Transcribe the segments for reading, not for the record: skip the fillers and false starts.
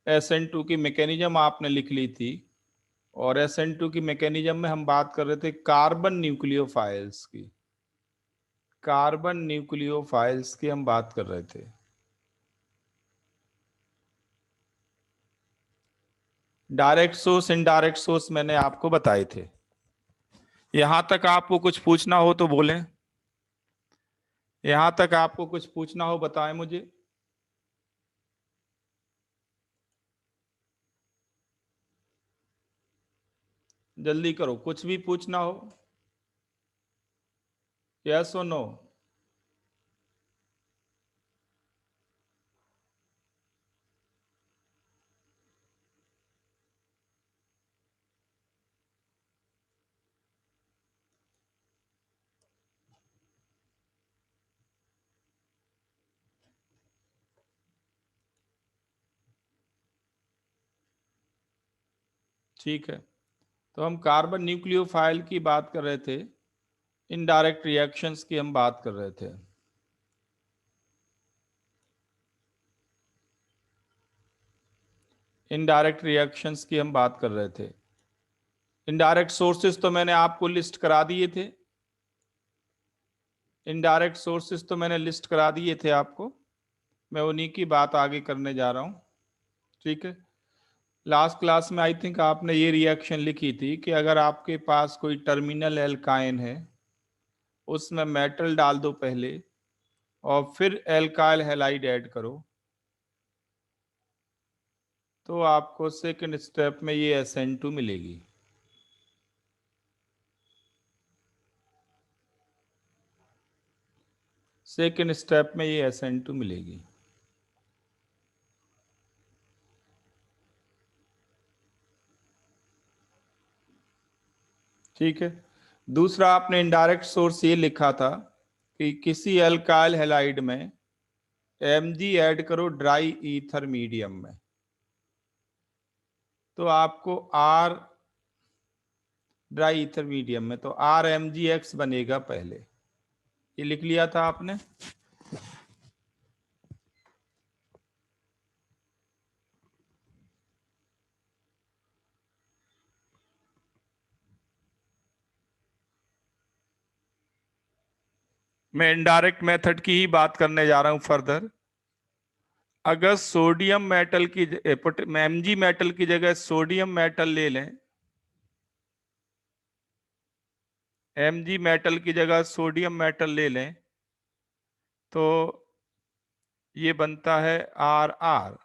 SN2 की mechanism आपने लिख ली थी, और SN2 की मैकेनिज्म में हम बात कर रहे थे कार्बन न्यूक्लियोफाइल्स की। कार्बन न्यूक्लियोफाइल्स की हम बात कर रहे थे। डायरेक्ट सोर्स इनडायरेक्ट सोर्स मैंने आपको बताए थे। यहां तक आपको कुछ पूछना हो तो बोलें। यहां तक आपको कुछ पूछना हो बताएं मुझे। जल्दी करो, कुछ भी पूछना हो। यस और नो? ठीक है, तो हम कार्बन न्यूक्लियोफाइल की बात कर रहे थे, इनडायरेक्ट रिएक्शंस की हम बात कर रहे थे। इनडायरेक्ट रिएक्शंस की हम बात कर रहे थे। इनडायरेक्ट सोर्सेस तो मैंने आपको लिस्ट करा दिए थे। इनडायरेक्ट सोर्सेस तो मैंने लिस्ट करा दिए थे आपको। मैं उन्हीं की बात आगे करने जा रहा हूं। ठीक है, लास्ट क्लास में आई थिंक आपने ये रिएक्शन लिखी थी कि अगर आपके पास कोई टर्मिनल एल्काइन है, उसमें मेटल डाल दो पहले और फिर एल्काइल हैलाइड ऐड करो, तो आपको सेकंड स्टेप में ये SN2 मिलेगी। सेकंड स्टेप में ये SN2 मिलेगी। ठीक है, दूसरा आपने इनडायरेक्ट सोर्स ये लिखा था कि किसी एल्काइल हैलाइड में Mg ऐड करो ड्राई ईथर मीडियम में, तो आपको R ड्राई ईथर मीडियम में तो RMgX बनेगा पहले। ये लिख लिया था आपने। मैं इनडायरेक्ट मेथड की ही बात करने जा रहा हूं फर्दर। अगर सोडियम मेटल की Mg मेटल की जगह सोडियम मेटल ले लें, Mg मेटल की जगह सोडियम मेटल ले लें, तो ये बनता है RR।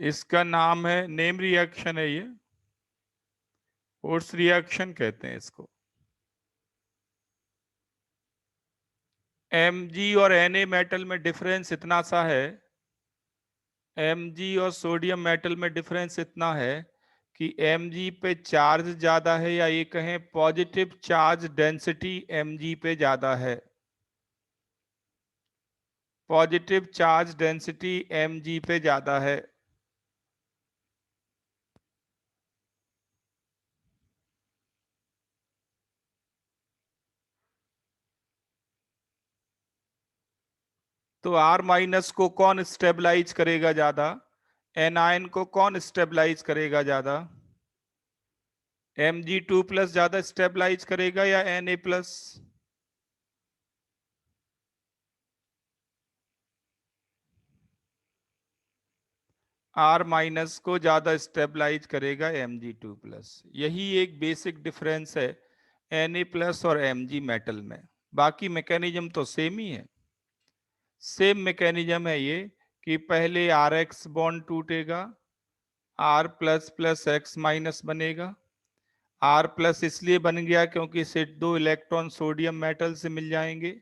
इसका नाम है, नेम रिएक्शन है ये, फोर्स रिएक्शन कहते हैं इसको। Mg और Na मेटल में डिफरेंस इतना सा है, Mg और सोडियम मेटल में डिफरेंस इतना है कि Mg पे चार्ज ज्यादा है, या ये कहें पॉजिटिव चार्ज डेंसिटी Mg पे ज्यादा है। पॉजिटिव चार्ज डेंसिटी Mg पे ज्यादा है। तो R माइनस को कौन स्टेबलाइज करेगा ज्यादा? एनायन को कौन स्टेबलाइज करेगा ज्यादा? Mg2+ ज्यादा स्टेबलाइज करेगा या Na+? R माइनस को ज्यादा स्टेबलाइज करेगा Mg2+। यही एक बेसिक डिफरेंस है Na+ और Mg मेटल में। बाकी मैकेनिज्म तो सेम ही है। सेम मैकेनिज्म है ये कि पहले RX बॉन्ड टूटेगा, R++X- बनेगा। R+ इसलिए बन गया क्योंकि इसे 2 इलेक्ट्रॉन सोडियम मेटल से मिल जाएंगे।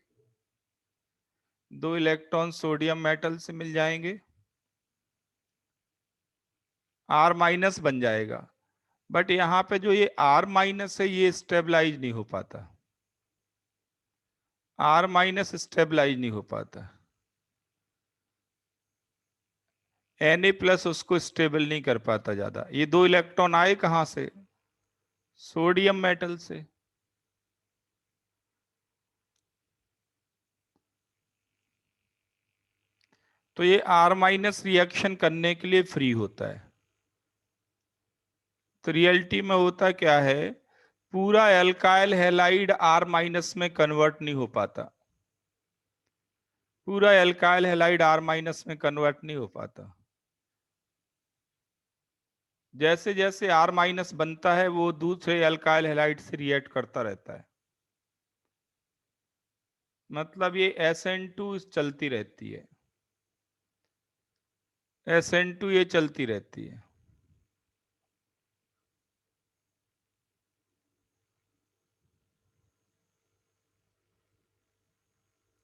2 इलेक्ट्रॉन सोडियम मेटल से मिल जाएंगे, R- बन जाएगा। बट यहां पे जो ये R- है, ये स्टेबलाइज नहीं हो पाता। R- स्टेबलाइज नहीं हो पाता। Na+ उसको स्टेबल नहीं कर पाता ज्यादा। ये 2 इलेक्ट्रॉन आए कहां से? सोडियम मेटल से। तो ये R- रिएक्शन करने के लिए फ्री होता है। तो रियलिटी में होता क्या है, पूरा एल्काइल हैलाइड R- में कन्वर्ट नहीं हो पाता। पूरा एल्काइल हैलाइड R- में कन्वर्ट नहीं हो पाता। जैसे जैसे R- बनता है वो दूसरे एल्काइल हैलाइड से रिएक्ट करता रहता है। मतलब ये SN2 चलती रहती है, SN2 ये चलती रहती है।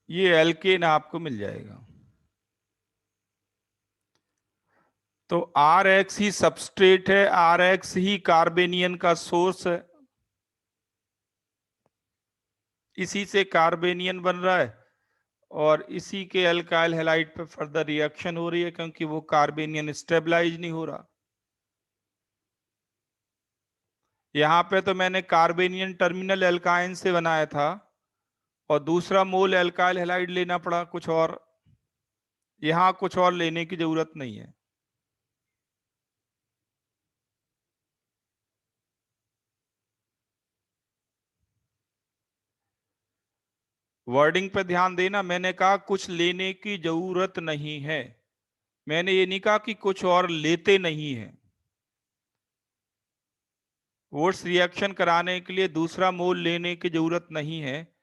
ये एल्केन आपको मिल जाएगा। तो RX ही सबस्ट्रेट है, RX ही कार्बेनियन का सोर्स है, इसी से कार्बेनियन बन रहा है और इसी के अल्काइल हैलाइड पे फर्दर रिएक्शन हो रही है, क्योंकि वो कार्बेनियन स्टेबलाइज नहीं हो रहा। यहाँ पे तो मैंने कार्बेनियन टर्मिनल एल्काइन से बनाया था और दूसरा मोल एल्काइल हैलाइड लेना पड़ा कुछ और। यहाँ कुछ और लेने की जरूरत नहीं है। वर्डिंग पे ध्यान देना, मैंने कहा कुछ लेने की जरूरत नहीं है, मैंने ये नहीं कहा कि कुछ और लेते नहीं है। वोट्स रिएक्शन कराने के लिए दूसरा मोल लेने की जरूरत नहीं है,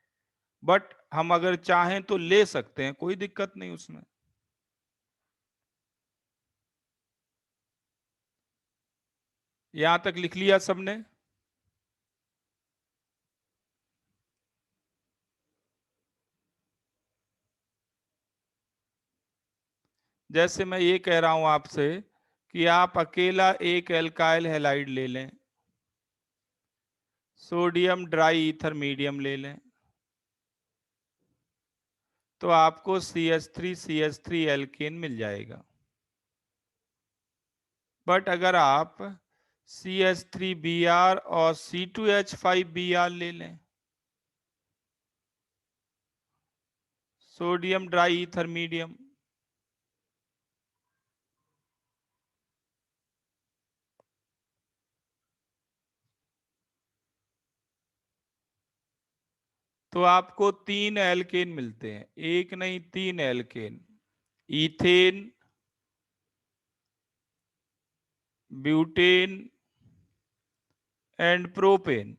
बट हम अगर चाहें तो ले सकते हैं, कोई दिक्कत नहीं उसमें। यहां तक लिख लिया सबने? जैसे मैं ये कह रहा हूं आपसे कि आप अकेला एक एल्काइल हैलाइड ले लें, सोडियम ड्राई ईथर मीडियम ले लें, तो आपको CH3CH3 एल्केन मिल जाएगा। बट अगर आप CH3Br और C2H5Br ले लें, सोडियम ड्राई ईथर मीडियम, तो आपको 3 एल्केन मिलते हैं, एक नहीं 3 alkane. Ethane, butane and propane,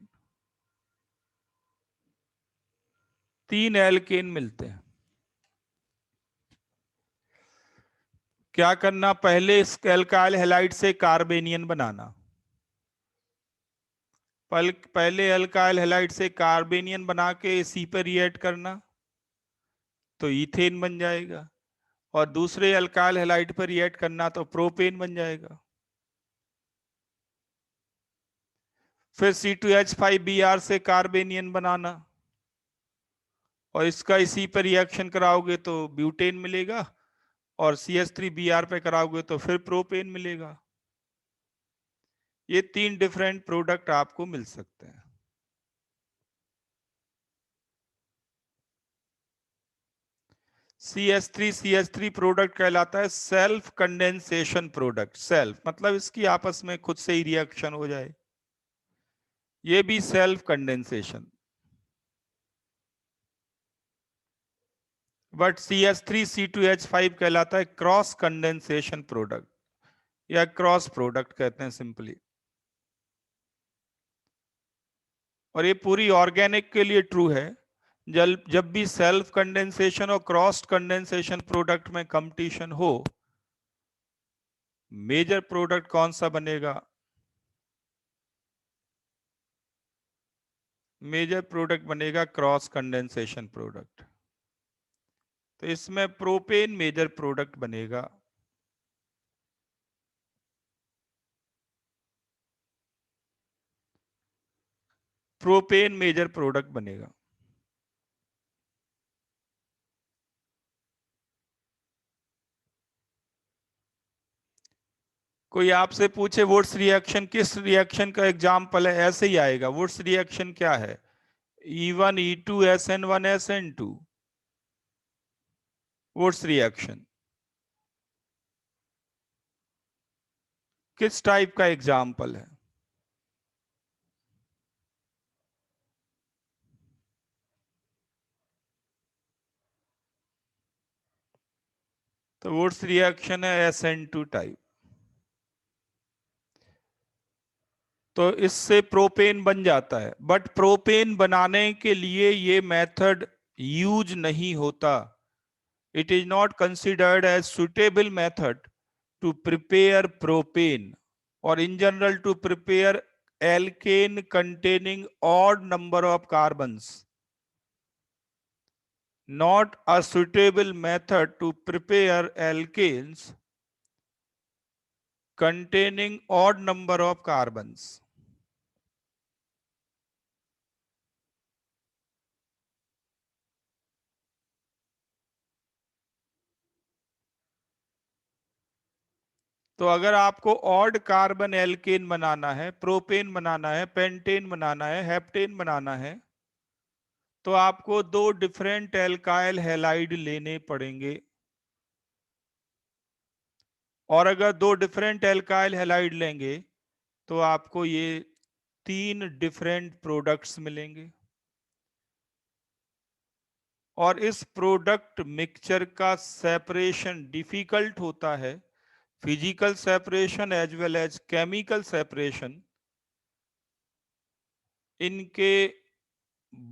3 alkane मिलते हैं। क्या करना, पहले इस एल्काइल हैलाइड से कार्बेनियन बनाना। पहले अल्काइल हैलाइड से कार्बेनियन बना के इसी पर रिएक्ट करना, तो ईथेन बन जाएगा, और दूसरे अल्काइल हैलाइड पर रिएक्ट करना तो प्रोपेन बन जाएगा। फिर C2H5Br से कार्बेनियन बनाना और इसका इसी पर रिएक्शन कराओगे तो ब्यूटेन मिलेगा, और CH3Br पे कराओगे तो फिर प्रोपेन मिलेगा। ये 3 डिफरेंट प्रोडक्ट आपको मिल सकते हैं। CH3CH3 प्रोडक्ट कहलाता है सेल्फ कंडेंसेशन प्रोडक्ट। सेल्फ मतलब इसकी आपस में खुद से ही रिएक्शन हो जाए, ये भी सेल्फ कंडेंसेशन। बट CH3C2H5 कहलाता है क्रॉस कंडेंसेशन प्रोडक्ट, या क्रॉस प्रोडक्ट कहते हैं सिंपली। और ये पूरी ऑर्गेनिक के लिए ट्रू है। जब भी सेल्फ कंडेंसेशन और क्रॉस कंडेंसेशन प्रोडक्ट में कंपटीशन हो, मेजर प्रोडक्ट कौन सा बनेगा? मेजर प्रोडक्ट बनेगा क्रॉस कंडेंसेशन प्रोडक्ट। तो इसमें प्रोपेन मेजर प्रोडक्ट बनेगा। प्रोपेन मेजर प्रोडक्ट बनेगा। कोई आपसे पूछे वुड्स रिएक्शन किस रिएक्शन का एग्जाम्पल है, ऐसे ही आएगा। वुड्स रिएक्शन क्या है? E1E2SN1SN2, Wurtz reaction. किस टाइप का एग्जाम्पल है? तो वुड्स रिएक्शन है SN2 टाइप। तो इससे प्रोपेन बन जाता है, बट प्रोपेन बनाने के लिए ये मेथड यूज नहीं होता। It is not considered as suitable method to prepare propane, और in general to prepare alkane containing odd number of carbons. Not a suitable method to prepare alkanes containing odd number of carbons. तो अगर आपको odd carbon alkene बनाना है, propane बनाना है, pentane बनाना है, heptane बनाना है, तो आपको दो डिफरेंट एल्काइल हैलाइड लेने पड़ेंगे। और अगर दो डिफरेंट एल्काइल हैलाइड लेंगे तो आपको ये 3 डिफरेंट प्रोडक्ट्स मिलेंगे। और इस प्रोडक्ट मिक्सचर का सेपरेशन डिफिकल्ट होता है, physical separation as well as chemical separation. इनके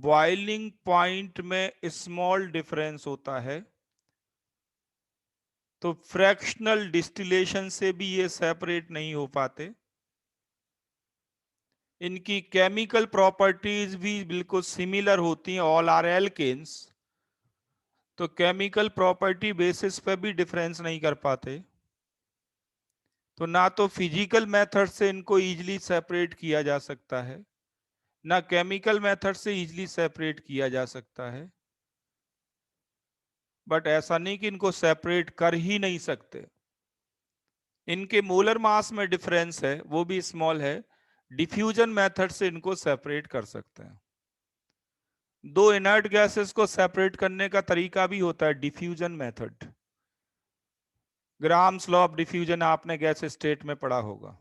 बॉइलिंग पॉइंट में स्मॉल डिफरेंस होता है, तो फ्रैक्शनल डिस्टिलेशन से भी ये सेपरेट नहीं हो पाते। इनकी केमिकल प्रॉपर्टीज भी बिल्कुल सिमिलर होती हैं, ऑल आर एल्केन्स, तो केमिकल प्रॉपर्टी बेसिस पे भी डिफरेंस नहीं कर पाते। तो ना तो फिजिकल मेथड से इनको इजीली सेपरेट किया जा सकता है, ना केमिकल मेथड से इजीली सेपरेट किया जा सकता है। बट ऐसा नहीं कि इनको सेपरेट कर ही नहीं सकते। इनके मोलर मास में डिफरेंस है, वो भी स्मॉल है। डिफ्यूजन मेथड से इनको सेपरेट कर सकते हैं। दो इनर्ट गैसेस को सेपरेट करने का तरीका भी होता है diffusion method. Grams law of diffusion आपने गैस स्टेट में पढ़ा होगा।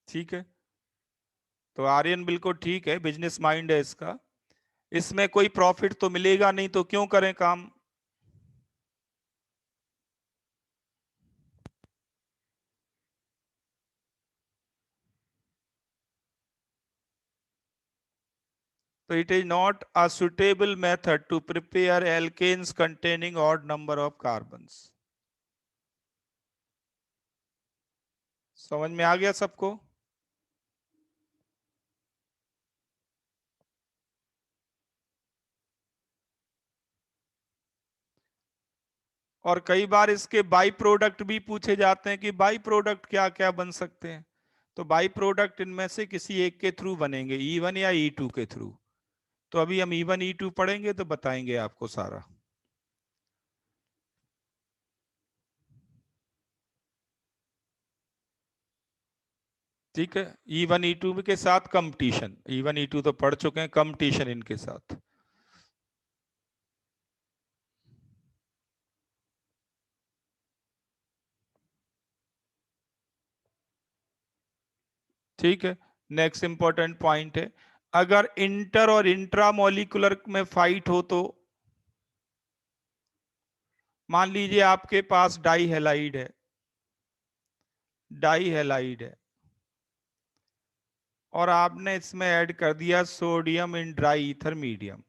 ठीक है, तो आर्यन बिल्कुल ठीक है, बिजनेस माइंड है इसका। इसमें कोई प्रॉफिट तो मिलेगा नहीं, तो क्यों करें काम। तो it is not a suitable method to prepare alkanes containing odd number of carbons. समझ में आ गया सबको? और कई बार इसके बाई प्रोडक्ट भी पूछे जाते हैं कि बाई प्रोडक्ट क्या क्या बन सकते हैं। तो बाई प्रोडक्ट इनमें से किसी एक के थ्रू बनेंगे, E1 या E2 के थ्रू। तो अभी हम E1 E2 पढ़ेंगे तो बताएंगे आपको सारा। ठीक है, E1 E2 के साथ कंपटीशन, E1 E2 तो पढ़ चुके हैं, कंपटीशन इनके साथ। ठीक है, नेक्स्ट इंपॉर्टेंट पॉइंट है, अगर इंटर और इंट्रा मॉलिक्यूलर में फाइट हो तो मान लीजिए आपके पास डाई हैलाइड है, डाई हैलाइड है, और आपने इसमें ऐड कर दिया sodium in dry ether medium.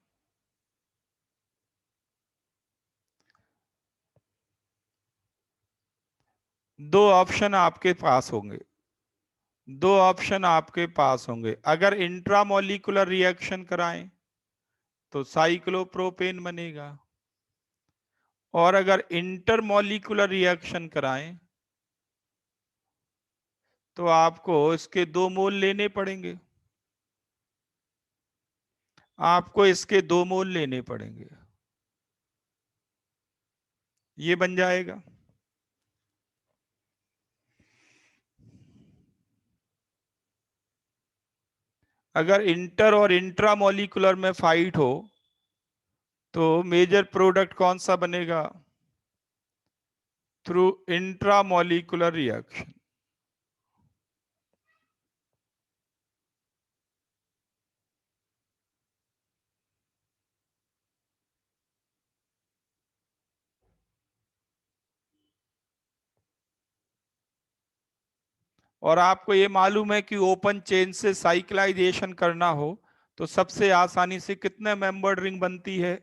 दो ऑप्शन आपके पास होंगे, दो ऑप्शन आपके पास होंगे। अगर इंट्रामोलिकुलर रिएक्शन कराएं तो साइक्लोप्रोपेन बनेगा, और अगर इंटरमोलिकुलर रिएक्शन कराएं तो आपको इसके 2 मोल लेने पड़ेंगे, आपको इसके 2 मोल लेने पड़ेंगे, ये बन जाएगा। अगर इंटर और इंट्रा मॉलिक्यूलर में फाइट हो तो मेजर प्रोडक्ट कौन सा बनेगा? Through intra molecular reaction. और आपको ये मालूम है कि ओपन चेन से साइक्लाइजेशन करना हो तो सबसे आसानी से कितने मेंबर्ड रिंग बनती है?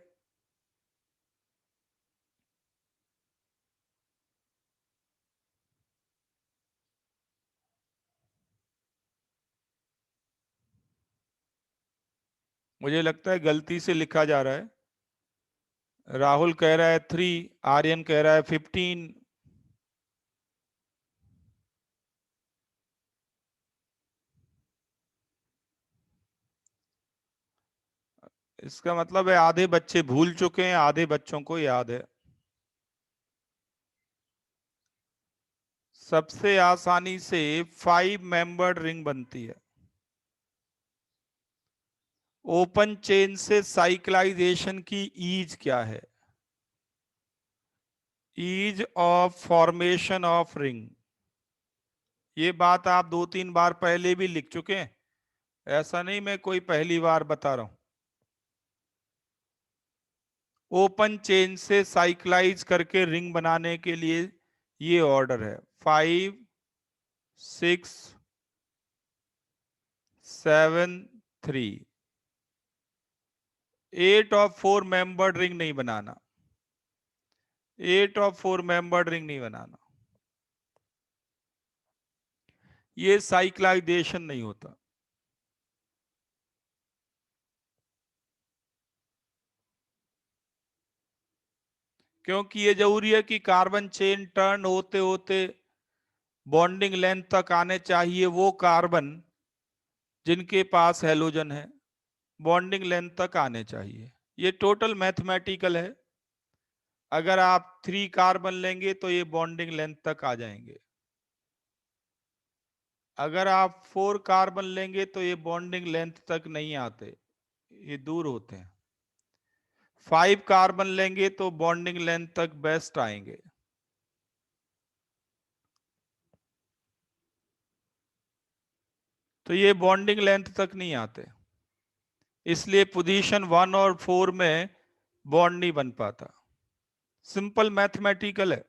मुझे लगता है गलती से लिखा जा रहा है। राहुल कह रहा है 3, आर्यन कह रहा है 15। इसका मतलब है आधे बच्चे भूल चुके हैं, आधे बच्चों को याद है। सबसे आसानी से 5 मेंबर्ड रिंग बनती है। ओपन चेन से साइक्लाइजेशन की ईज क्या है? Ease of formation of ring. ये बात आप 2-3 बार पहले भी लिख चुके हैं, ऐसा नहीं मैं कोई पहली बार बता रहा हूं। ओपन चेन से साइक्लाइज करके रिंग बनाने के लिए ये ऑर्डर है 5, 6, 7, 3। 8 ऑफ 4 मेंबर्ड रिंग नहीं बनाना। 8 ऑफ 4 मेंबर्ड रिंग नहीं बनाना। ये साइक्लाइजेशन नहीं होता। क्योंकि ये जरूरी है कि कार्बन चेन टर्न होते होते बॉन्डिंग लेंथ तक आने चाहिए वो कार्बन जिनके पास हैलोजन है, बॉन्डिंग लेंथ तक आने चाहिए। ये टोटल मैथमेटिकल है। अगर आप 3 कार्बन लेंगे तो ये बॉन्डिंग लेंथ तक आ जाएंगे। अगर आप 4 कार्बन लेंगे तो ये बॉन्डिंग लेंथ तक नहीं आते, ये दूर होते हैं। 5 कार्बन लेंगे तो बॉन्डिंग लेंथ तक बेस्ट आएंगे। तो ये बॉन्डिंग लेंथ तक नहीं आते, इसलिए पोजीशन 1 और 4 में बॉन्ड नहीं बन पाता। सिंपल मैथमेटिकल है।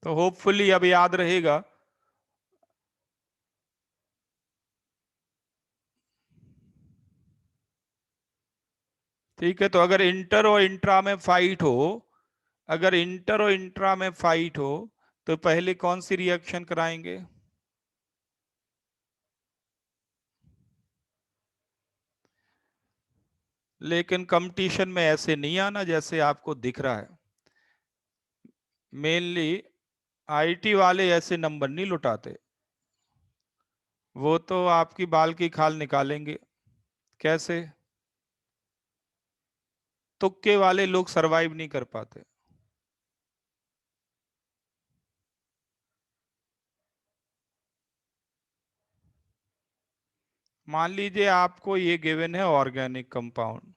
तो होपफुली अब याद रहेगा। ठीक है, तो अगर इंटर और इंट्रा में फाइट हो, अगर इंटर और इंट्रा में फाइट हो तो पहले कौन सी रिएक्शन कराएंगे? लेकिन कंपटीशन में ऐसे नहीं आना जैसे आपको दिख रहा है। मेनली आईटी वाले ऐसे नंबर नहीं लुटाते, वो तो आपकी बाल की खाल निकालेंगे। कैसे? तुक्के वाले लोग सरवाइव नहीं कर पाते। मान लीजिए आपको ये गिवन है ऑर्गेनिक कंपाउंड,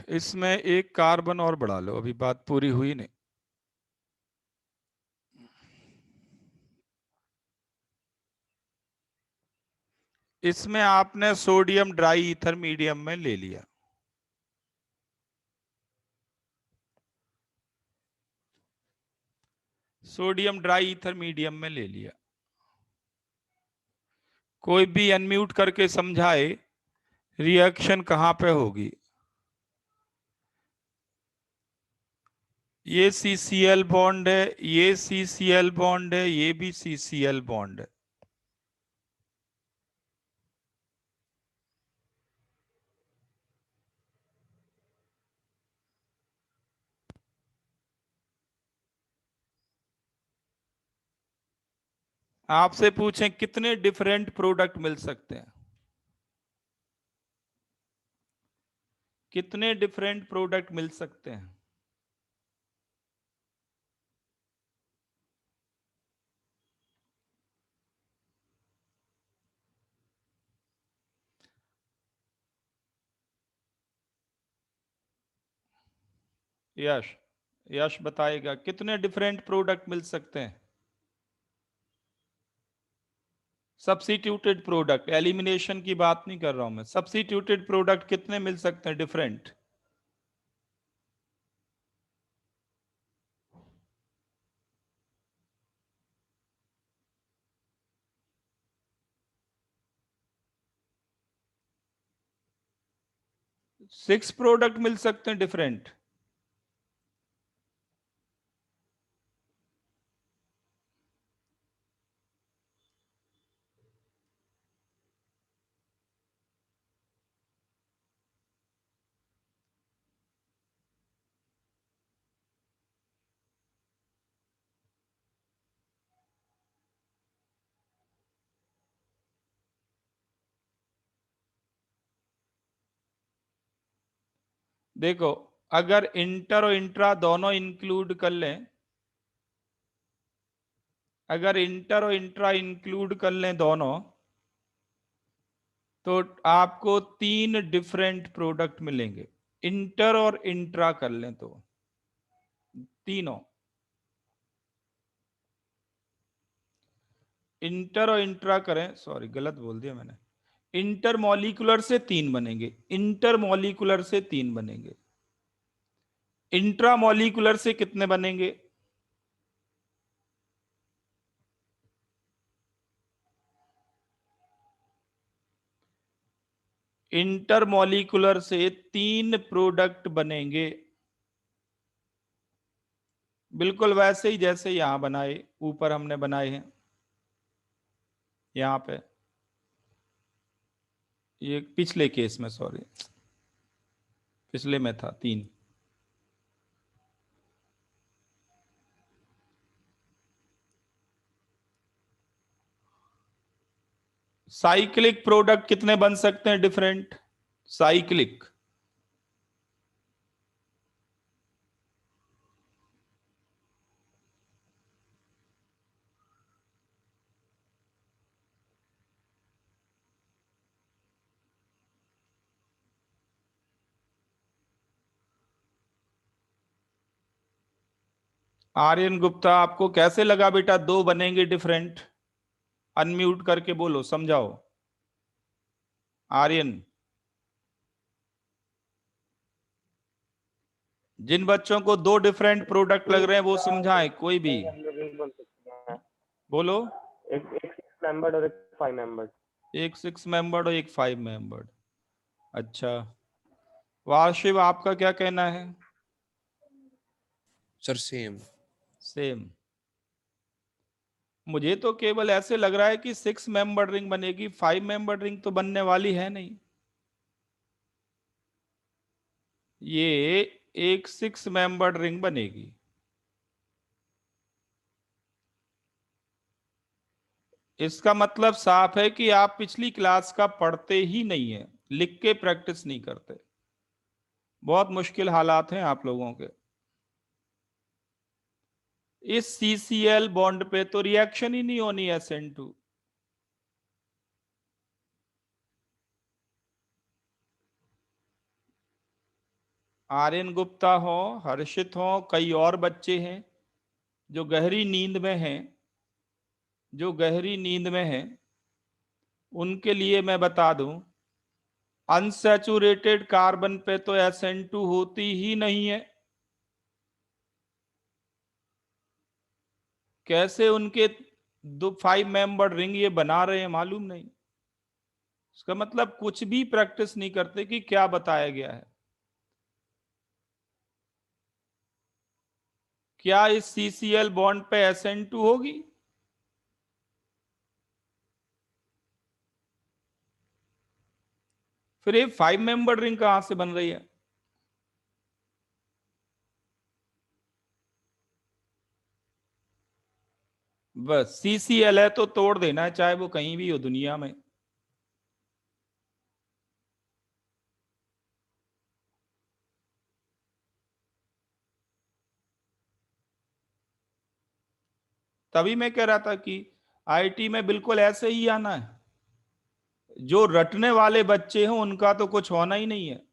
इसमें एक कार्बन और बढ़ा लो, अभी बात पूरी हुई नहीं। इसमें आपने सोडियम ड्राई ईथर मीडियम में ले लिया। सोडियम ड्राई ईथर मीडियम में ले लिया। कोई भी अनम्यूट करके समझाए रिएक्शन कहां पे होगी? ये CCl बॉन्ड है, ये CCl बॉन्ड है, ये भी CCl बॉन्ड है। आपसे पूछें कितने डिफरेंट प्रोडक्ट मिल सकते हैं, कितने डिफरेंट प्रोडक्ट मिल सकते हैं? यश, यश बताएगा कितने डिफरेंट प्रोडक्ट मिल सकते हैं? सब्स्टिट्यूटेड प्रोडक्ट, एलिमिनेशन की बात नहीं कर रहा हूं मैं, सब्स्टिट्यूटेड प्रोडक्ट कितने मिल सकते हैं डिफरेंट? सिक्स प्रोडक्ट मिल सकते हैं डिफरेंट। देखो, अगर इंटर और इंट्रा दोनों इंक्लूड कर लें, अगर इंटर और इंट्रा इंक्लूड कर लें दोनों, तो आपको तीन डिफरेंट प्रोडक्ट मिलेंगे। इंटर और इंट्रा कर लें तो तीनों, इंटर और इंट्रा करें, सॉरी गलत बोल दिया मैंने, इंटर मॉलिक्यूलर से तीन बनेंगे, इंटर मॉलिक्यूलर से तीन बनेंगे। इंट्रा मॉलिक्यूलर से कितने बनेंगे? इंटर मॉलिक्यूलर से तीन प्रोडक्ट बनेंगे, बिल्कुल वैसे ही जैसे यहां बनाए, ऊपर हमने बनाए हैं यहां पे, ये पिछले केस में, सॉरी पिछले में था तीन। साइक्लिक प्रोडक्ट कितने बन सकते हैं डिफरेंट? साइक्लिक, आर्यन गुप्ता आपको कैसे लगा बेटा दो बनेंगे डिफरेंट? अनम्यूट करके बोलो, समझाओ आर्यन। जिन बच्चों को दो डिफरेंट प्रोडक्ट लग रहे हैं वो समझाएं, कोई भी हम लोग एक बन सकते हैं, बोलो। एक एक 6 मेंबर और एक 5 मेंबर। एक 6 मेंबर्ड और एक 5 मेंबर्ड, अच्छा। वाशिव आपका क्या कहना है? Sir same. सेम। मुझे तो केवल ऐसे लग रहा है कि 6 मेंबर रिंग बनेगी, 5 मेंबर रिंग तो बनने वाली है नहीं। ये एक 6 मेंबर रिंग बनेगी। इसका मतलब साफ है कि आप पिछली क्लास का पढ़ते ही नहीं है, लिख के प्रैक्टिस नहीं करते। बहुत मुश्किल हालात हैं आप लोगों के। इस CCl बॉन्ड पे तो रिएक्शन ही नहीं होनी है SN2। आर्यन गुप्ता हो, हर्षित हो, कई और बच्चे हैं जो गहरी नींद में हैं, जो गहरी नींद में हैं, उनके लिए मैं बता दूं, अनसैचुरेटेड कार्बन पे तो SN2 होती ही नहीं है। कैसे उनके दो 5 मेंबर रिंग ये बना रहे हैं मालूम नहीं। इसका मतलब कुछ भी प्रैक्टिस नहीं करते कि क्या बताया गया है। क्या इस CCl बॉन्ड पे SN2 होगी? फिर ये 5 मेंबर रिंग कहां से बन रही है? बस CCL है तो तोड़ देना है, चाहे वो कहीं भी हो दुनिया में। तभी मैं कह रहा था कि आईटी में बिल्कुल ऐसे ही आना है। जो रटने वाले बच्चे हैं उनका तो कुछ होना ही नहीं है।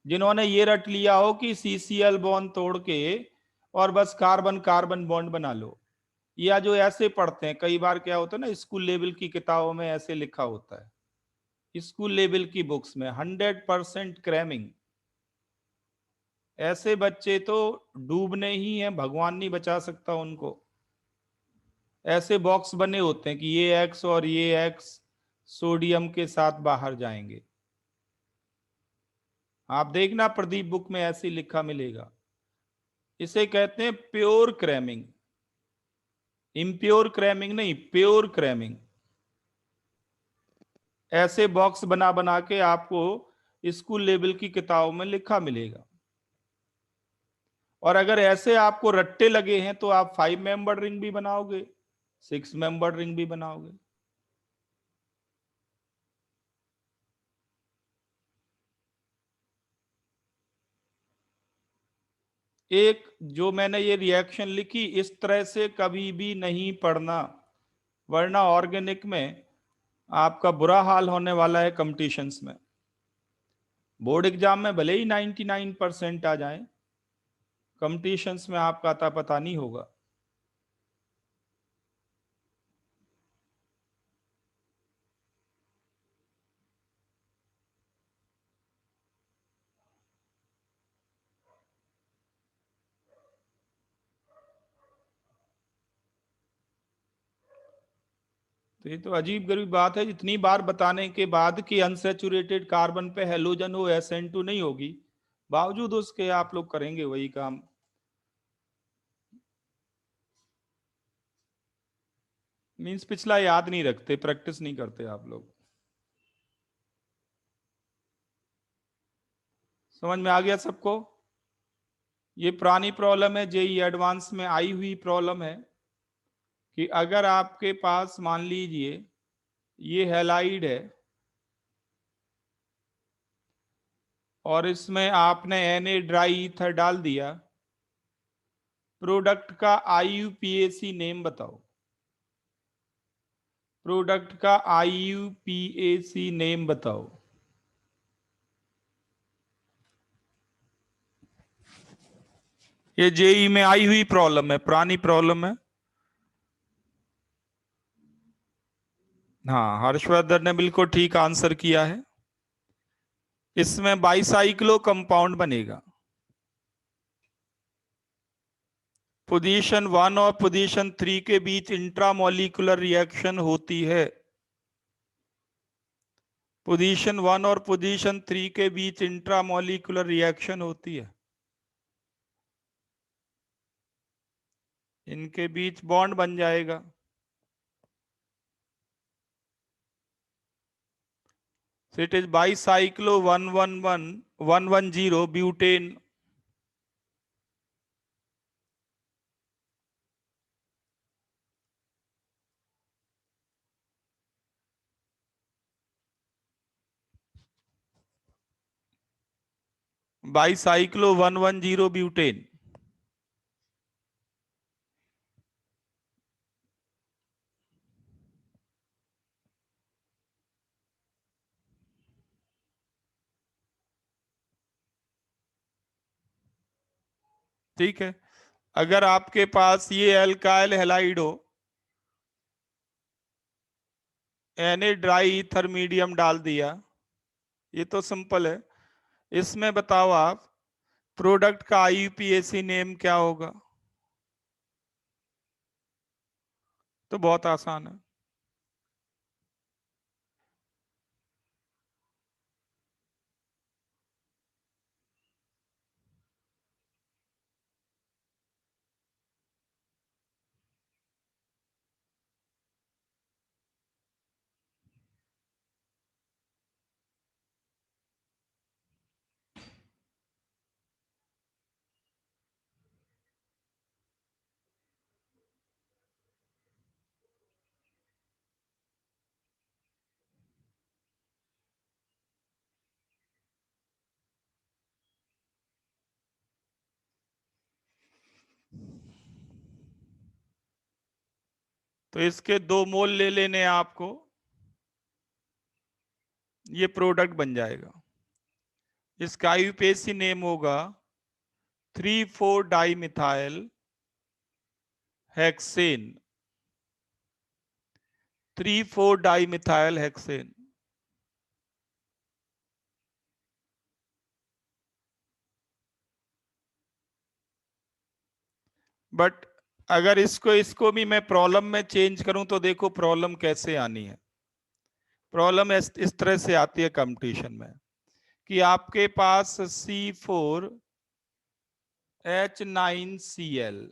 जिन्होंने ये रट लिया हो कि CCL बॉन्ड तोड़ के और बस कार्बन कार्बन बॉन्ड बना लो, या जो ऐसे पढ़ते हैं, कई बार क्या होता है ना, स्कूल लेवल की किताबों में ऐसे लिखा होता है, स्कूल लेवल की बुक्स में 100% क्रैमिंग। ऐसे बच्चे तो डूबने ही हैं, भगवान नहीं बचा सकता उनको। ऐसे बॉक्स बने होते हैं कि ये एक्स और ये एक्स सोडियम के साथ बाहर जाएंगे। आप देखना प्रदीप बुक में ऐसे लिखा मिलेगा। इसे कहते हैं प्योर क्रैमिंग, इम्प्योर क्रैमिंग नहीं, प्योर क्रैमिंग। ऐसे बॉक्स बना बना के आपको स्कूल लेवल की किताबों में लिखा मिलेगा। और अगर ऐसे आपको रट्टे लगे हैं तो आप 5 मेंबर रिंग भी बनाओगे, 6 मेंबर रिंग भी बनाओगे। एक जो मैंने ये रिएक्शन लिखी, इस तरह से कभी भी नहीं पढ़ना, वरना ऑर्गेनिक में आपका बुरा हाल होने वाला है कंपटीशंस में। बोर्ड एग्जाम में भले ही 99% आ जाए, कंपटीशंस में आपका अता पता नहीं होगा। तो ये तो अजीब गरीब बात है, इतनी बार बताने के बाद कि अनसेचुरेटेड कार्बन पे हेलोजन हो, SN2 नहीं होगी, बावजूद उसके आप लोग करेंगे वही काम। मींस पिछला याद नहीं रखते, प्रैक्टिस नहीं करते आप लोग। समझ में आ गया सबको? ये पुरानी प्रॉब्लम है, जेई एडवांस में आई हुई प्रॉब्लम है कि अगर आपके पास मान लीजिए ये हैलाइड है और इसमें आपने Na ड्राई ईथर डाल दिया, प्रोडक्ट का IUPAC नेम बताओ। प्रोडक्ट का IUPAC नेम बताओ। ये जेई में आई हुई प्रॉब्लम है, पुरानी प्रॉब्लम है। हाँ, हर्षवर्धन ने बिल्कुल ठीक आंसर किया है। इसमें बाईसाइक्लो कंपाउंड बनेगा। पोजीशन 1 और पोजीशन 3 के बीच इंट्रामोलिकुलर रिएक्शन होती है। पोजीशन 1 और पोजीशन 3 के बीच इंट्रामोलिकुलर रिएक्शन होती है। इनके बीच बॉन्ड बन जाएगा। So it is bicyclo 110 butane. Bicyclo 110 butane. ठीक है। अगर आपके पास ये एल्काइल हैलाइड हो, Na ड्राई ईथर मीडियम डाल दिया, ये तो सिंपल है। इसमें बताओ आप प्रोडक्ट का IUPAC नेम क्या होगा? तो बहुत आसान है। तो इसके 2 मोल ले लेने हैं आपको, ये प्रोडक्ट बन जाएगा। इसका आईयूपीएसी नेम होगा 3,4 dimethyl hexane, 3,4 dimethyl hexane. But अगर इसको इसको भी मैं प्रॉब्लम में चेंज करूं तो देखो प्रॉब्लम कैसे आनी है। प्रॉब्लम इस तरह से आती है कंपटीशन में कि आपके पास C4H9Cl,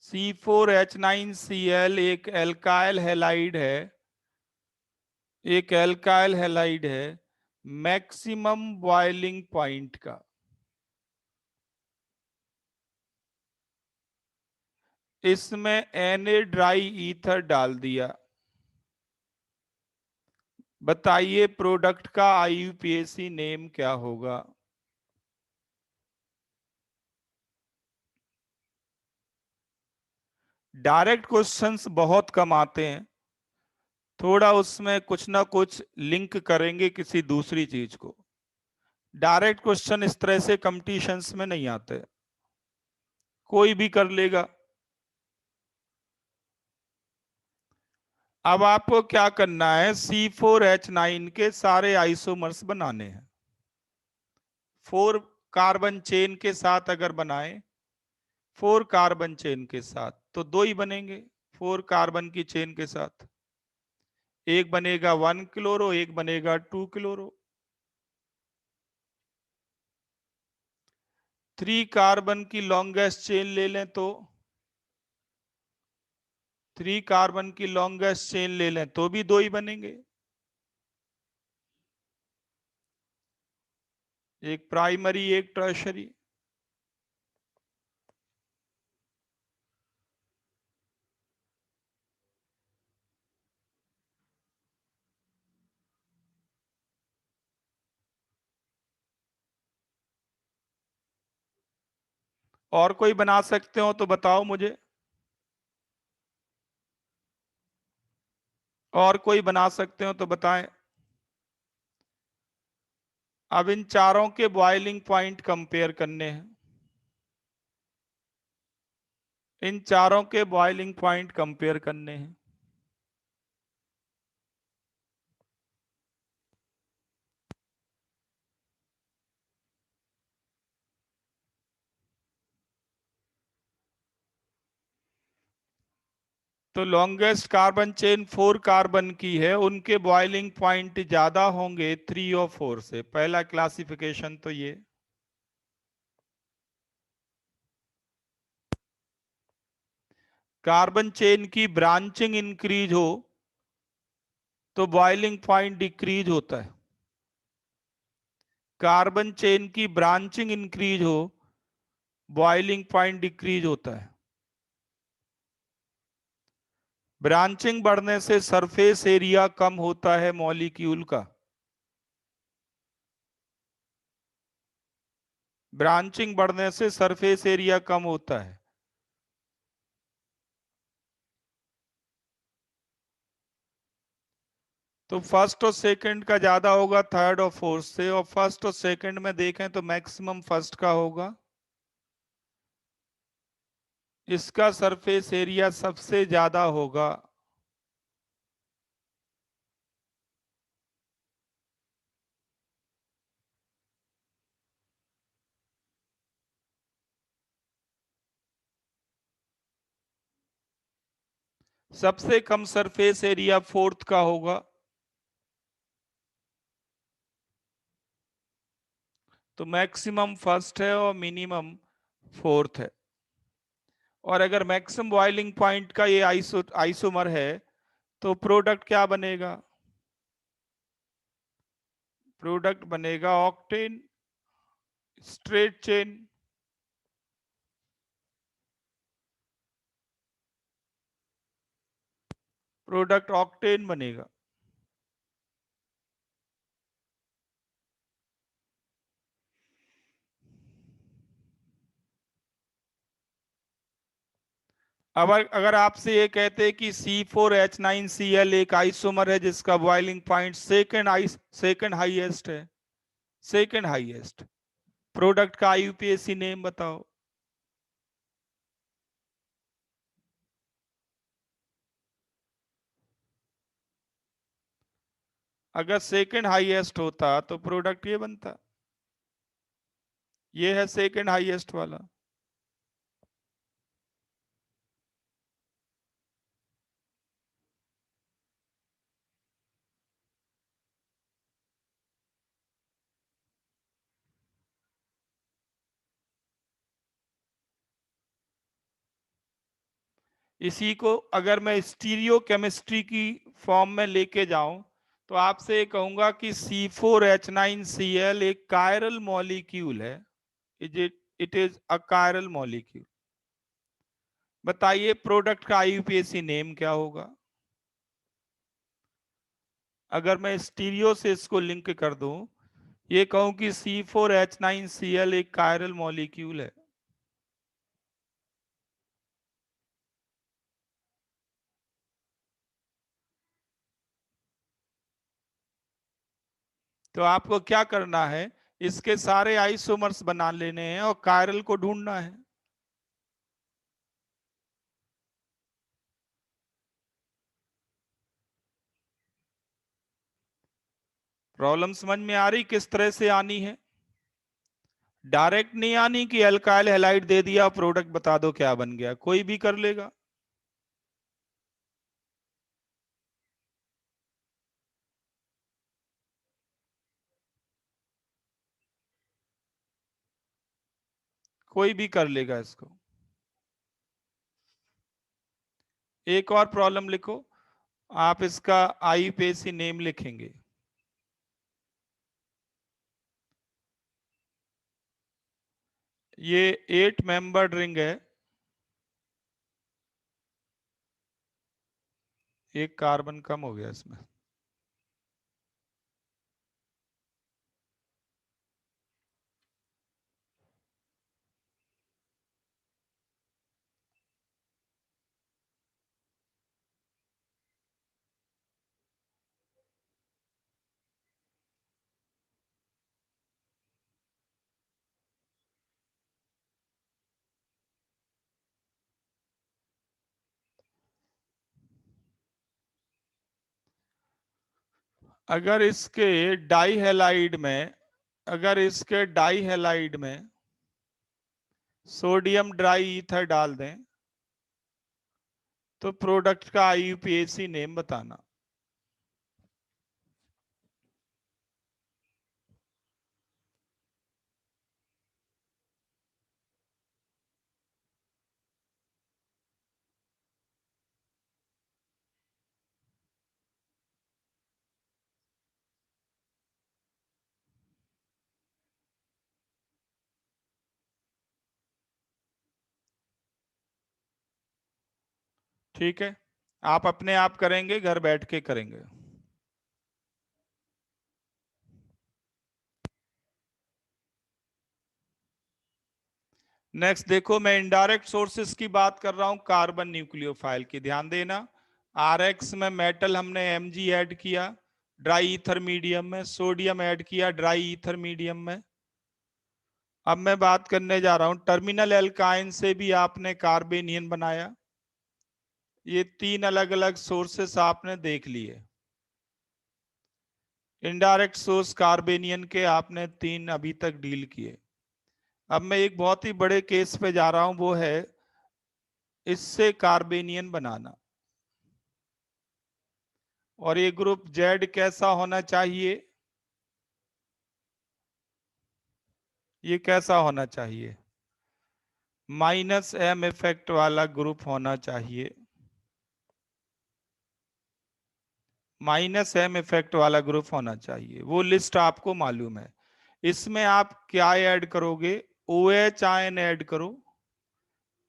C4H9Cl एक एल्काइल हैलाइड है, एक एल्काइल हैलाइड है मैक्सिमम बॉइलिंग पॉइंट का। इसमें Na ईथर डाल दिया। बताइए प्रोडक्ट का आईयूपीएसी नेम क्या होगा? डायरेक्ट क्वेश्चंस बहुत कम आते हैं, थोड़ा उसमें कुछ ना कुछ लिंक करेंगे किसी दूसरी चीज को। डायरेक्ट क्वेश्चन इस तरह से कंपटीशंस में नहीं आते, कोई भी कर लेगा। अब आपको क्या करना है, C4H9 के सारे आइसोमर्स बनाने हैं। 4 कार्बन चेन के साथ अगर बनाए, 4 कार्बन चेन के साथ तो 2 ही बनेंगे। 4 कार्बन की चेन के साथ एक बनेगा 1 क्लोरो, एक बनेगा 2 क्लोरो। 3 कार्बन की लॉन्गेस्ट चेन ले लें तो 3 कार्बन की लॉन्गेस्ट चेन ले लें तो भी 2 ही बनेंगे। एक प्राइमरी एक टर्शरी। और कोई बना सकते हो तो बताओ मुझे, और कोई बना सकते हो तो बताएं। अब इन चारों के बॉइलिंग पॉइंट कंपेयर करने हैं, इन चारों के बॉइलिंग पॉइंट कंपेयर करने हैं। तो लॉन्गेस्ट कार्बन चेन 4 कार्बन की है, उनके बॉइलिंग पॉइंट ज्यादा होंगे 3 और 4 से। पहला क्लासिफिकेशन तो ये। कार्बन चेन की ब्रांचिंग इंक्रीज हो तो बॉइलिंग पॉइंट डिक्रीज होता है। कार्बन चेन की ब्रांचिंग इंक्रीज हो, बॉइलिंग पॉइंट डिक्रीज होता है। ब्रांचिंग बढ़ने से सरफेस एरिया कम होता है मॉलिक्यूल का। ब्रांचिंग बढ़ने से सरफेस एरिया कम होता है। तो फर्स्ट और सेकंड का ज्यादा होगा थर्ड और फोर्थ से, और फर्स्ट और सेकंड में देखें तो मैक्सिमम फर्स्ट का होगा। इसका सरफेस एरिया सबसे ज्यादा होगा। सबसे कम सरफेस एरिया फोर्थ का होगा। तो मैक्सिमम फर्स्ट है और मिनिमम फोर्थ है। और अगर मैक्सिमम बॉइलिंग पॉइंट का ये आइसोमर है तो प्रोडक्ट क्या बनेगा? प्रोडक्ट बनेगा octane straight chain. Product octane बनेगा। अब अगर आपसे ये कहते हैं कि C4H9Cl एक आइसोमर है जिसका बॉइलिंग पॉइंट सेकंड हाईएस्ट है, सेकंड हाईएस्ट, प्रोडक्ट का IUPAC नेम बताओ। अगर सेकंड हाईएस्ट होता तो प्रोडक्ट ये बनता, ये है सेकंड हाईएस्ट वाला। इसी को अगर मैं स्टीरियो केमिस्ट्री की फॉर्म में लेके जाऊं तो आपसे ये कहूंगा कि C4H9Cl एक कायरल मॉलिक्यूल है। It is a chiral molecule. बताइए प्रोडक्ट का IUPAC नेम क्या होगा? अगर मैं स्टीरियो से इसको लिंक कर दूं, ये कहूं कि C4H9Cl एक कायरल मॉलिक्यूल है, तो आपको क्या करना है, इसके सारे आइसोमर्स बना लेने हैं और कायरल को ढूंढना है। प्रॉब्लम समझ में आ रही किस तरह से आनी है? डायरेक्ट नहीं आनी कि अल्काइल हैलाइड दे दिया प्रोडक्ट बता दो क्या बन गया, कोई भी कर लेगा। कोई भी कर लेगा इसको। एक और प्रॉब्लम लिखो, आप इसका IUPAC नेम लिखेंगे। ये 8 मेंबर्ड रिंग है, एक कार्बन कम हो गया इसमें। अगर इसके डाई हैलाइड में अगर इसके डाई हैलाइड में सोडियम ड्राई ईथर डाल दें तो प्रोडक्ट का IUPAC नेम बताना। ठीक है, आप अपने आप करेंगे, घर बैठ के करेंगे। नेक्स्ट देखो, मैं इनडायरेक्ट सोर्सेस की बात कर रहा हूं कार्बन न्यूक्लियोफाइल की, ध्यान देना। RX में मेटल हमने Mg ऐड किया ड्राई ईथर मीडियम में, सोडियम ऐड किया ड्राई ईथर मीडियम में। अब मैं बात करने जा रहा हूं टर्मिनल एल्काइन से भी आपने कार्बेनियन बनाया। ये 3 अलग अलग सोर्सेस आपने देख लिए। इनडायरेक्ट सोर्स कार्बेनियन के आपने 3 अभी तक डील किए। अब मैं एक बहुत ही बड़े केस पे जा रहा हूं, वो है इससे कार्बेनियन बनाना। और ये ग्रुप जेड कैसा होना चाहिए? ये कैसा होना चाहिए? -M इफेक्ट वाला ग्रुप होना चाहिए। -M इफेक्ट वाला ग्रुप होना चाहिए, वो लिस्ट आपको मालूम है। इसमें आप क्या ऐड करोगे? OH आयन ऐड करो,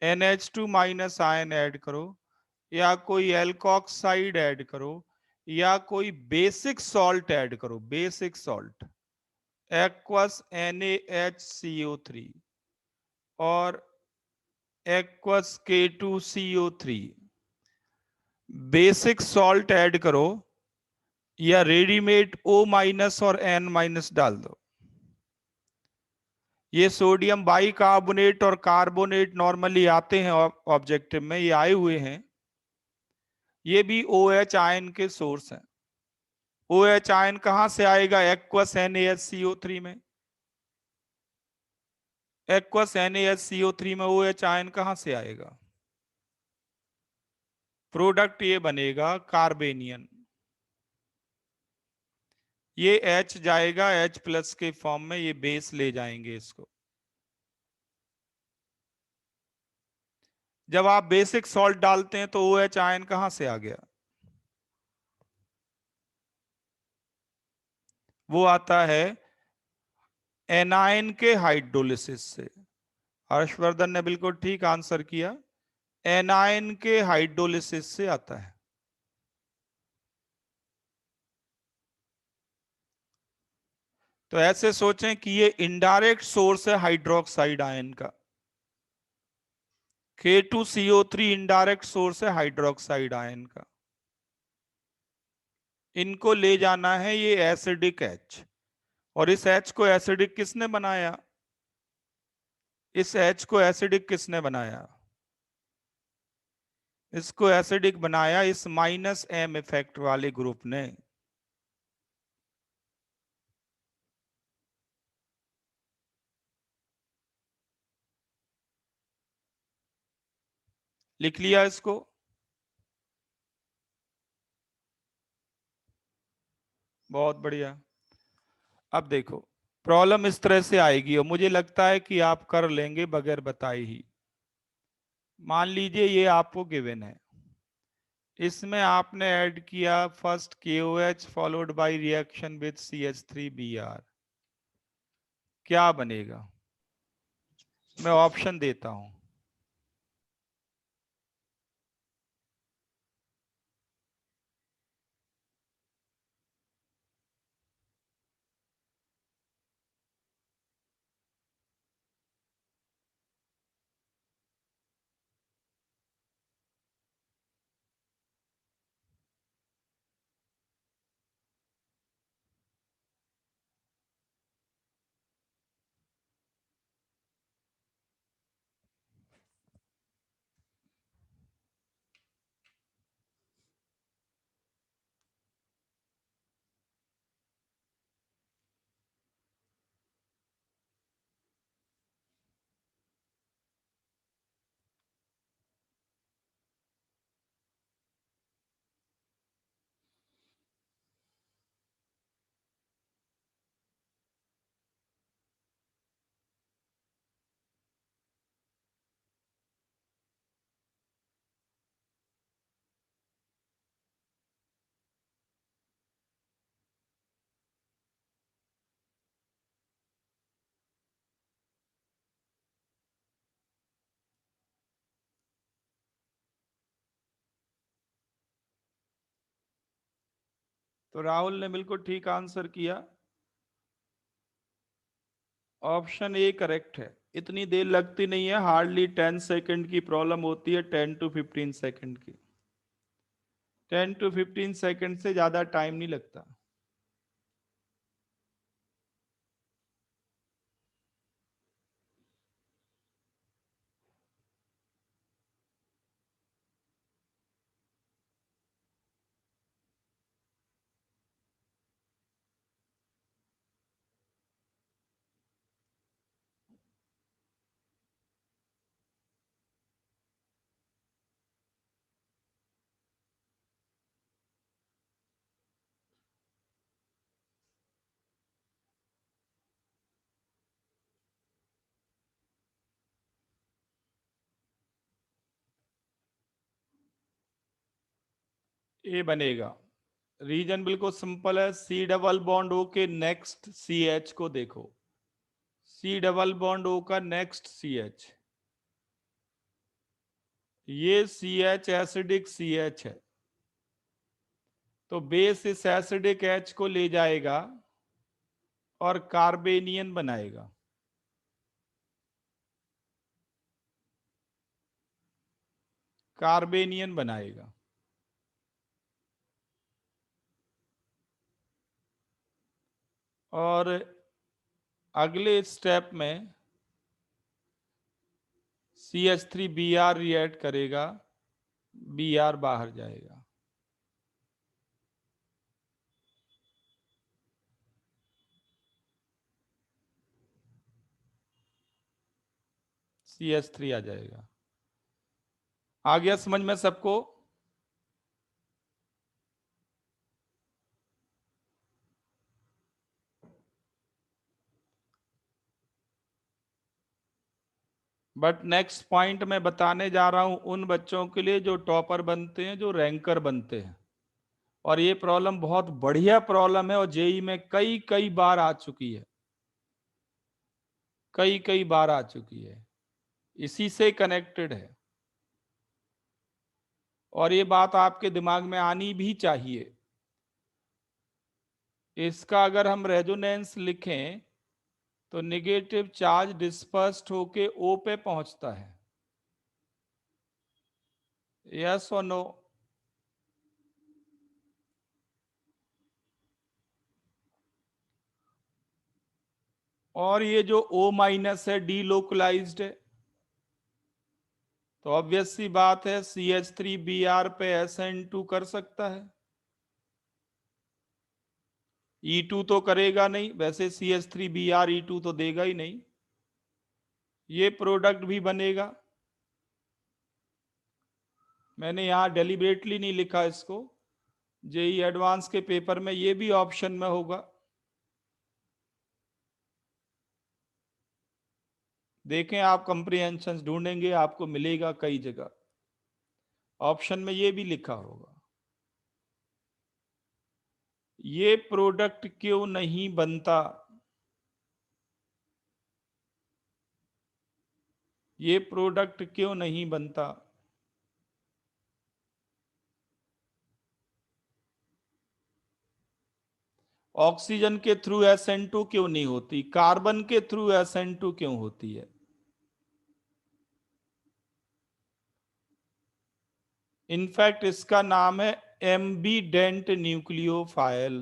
NH2- आयन ऐड करो, या कोई एल्कोक्साइड ऐड करो, या कोई बेसिक सॉल्ट ऐड करो, बेसिक सॉल्ट एक्वस NaHCO3। और aqueous K2CO3। Basic salt add करो या रेडीमेड O- और N- डाल दो। ये सोडियम बाइकार्बोनेट और कार्बोनेट नॉर्मली आते हैं ऑब्जेक्टिव में, ये आए हुए हैं। ये भी OH आयन के सोर्स हैं। OH आयन कहां से आएगा? एक्वस NaHCO3 में। एक्वस NaHCO3 में OH आयन कहां से आएगा? प्रोडक्ट ये बनेगा कार्बेनियन। ये H जाएगा H+ के फॉर्म में, ये बेस ले जाएंगे इसको। जब आप बेसिक सॉल्ट डालते हैं तो OH आयन कहां से आ गया? वो आता है एनायन के हाइड्रोलिसिस से। हर्षवर्धन ने बिल्कुल ठीक आंसर किया, एनायन के हाइड्रोलिसिस से आता है। तो ऐसे सोचें कि ये इनडायरेक्ट सोर्स है हाइड्रोक्साइड आयन का। K2CO3 इनडायरेक्ट सोर्स है हाइड्रोक्साइड आयन का। इनको ले जाना है ये एसिडिक H, और इस H को एसिडिक किसने बनाया? इस H को एसिडिक किसने बनाया? इसको एसिडिक बनाया इस -M इफेक्ट वाले ग्रुप ने। लिख लिया इसको? बहुत बढ़िया। अब देखो, प्रॉब्लम इस तरह से आएगी और मुझे लगता है कि आप कर लेंगे बगैर बताए ही। मान लीजिए ये आपको गिवन है, इसमें आपने ऐड किया first KOH followed by reaction with CH3Br। क्या बनेगा? मैं ऑप्शन देता हूं। तो राहुल ने बिल्कुल ठीक आंसर किया, ऑप्शन ए करेक्ट है। इतनी देर लगती नहीं है, हार्डली 10 सेकंड की प्रॉब्लम होती है, 10 to 15 सेकंड की। 10 to 15 सेकंड से ज्यादा टाइम नहीं लगता। ए बनेगा। रीजन बिल्कुल सिंपल है, C डबल बॉन्ड O के नेक्स्ट CH को देखो। C डबल बॉन्ड O का नेक्स्ट CH, ये CH एसिडिक CH है, तो बेस इस एसिडिक H को ले जाएगा और कार्बेनियन बनाएगा। कार्बेनियन बनाएगा। और अगले स्टेप में CH3Br रिएक्ट करेगा, Br बाहर जाएगा। CH3 आ जाएगा। आ गया समझ में सबको? बट नेक्स्ट पॉइंट मैं बताने जा रहा हूं उन बच्चों के लिए जो टॉपर बनते हैं, जो रैंकर बनते हैं। और ये प्रॉब्लम बहुत बढ़िया प्रॉब्लम है और जेई में कई कई बार आ चुकी है, कई कई बार आ चुकी है, इसी से कनेक्टेड है। और ये बात आपके दिमाग में आनी भी चाहिए। इसका अगर हम रेजोनेंस लिखें तो नेगेटिव चार्ज डिस्पर्स्ड होके O पे पहुंचता है। यस और नो? और ये जो O माइनस है डीलोकलाइज्ड है, तो ऑब्वियस सी बात है CH3Br पे SN2 कर सकता है। E2 तो करेगा नहीं, वैसे CH3Br E2 तो देगा ही नहीं। ये प्रोडक्ट भी बनेगा। मैंने यहां डेलिबरेटली नहीं लिखा इसको, जेई एडवांस के पेपर में ये भी ऑप्शन में होगा। देखें आप, कंप्रीहेंशन ढूंढेंगे आपको मिलेगा कई जगह, ऑप्शन में ये भी लिखा होगा। ये प्रोडक्ट क्यों नहीं बनता? ये प्रोडक्ट क्यों नहीं बनता? ऑक्सीजन के थ्रू SN2 क्यों नहीं होती? कार्बन के थ्रू SN2 क्यों होती है? इनफैक्ट इसका नाम है एम्बीडेंट न्यूक्लियोफाइल।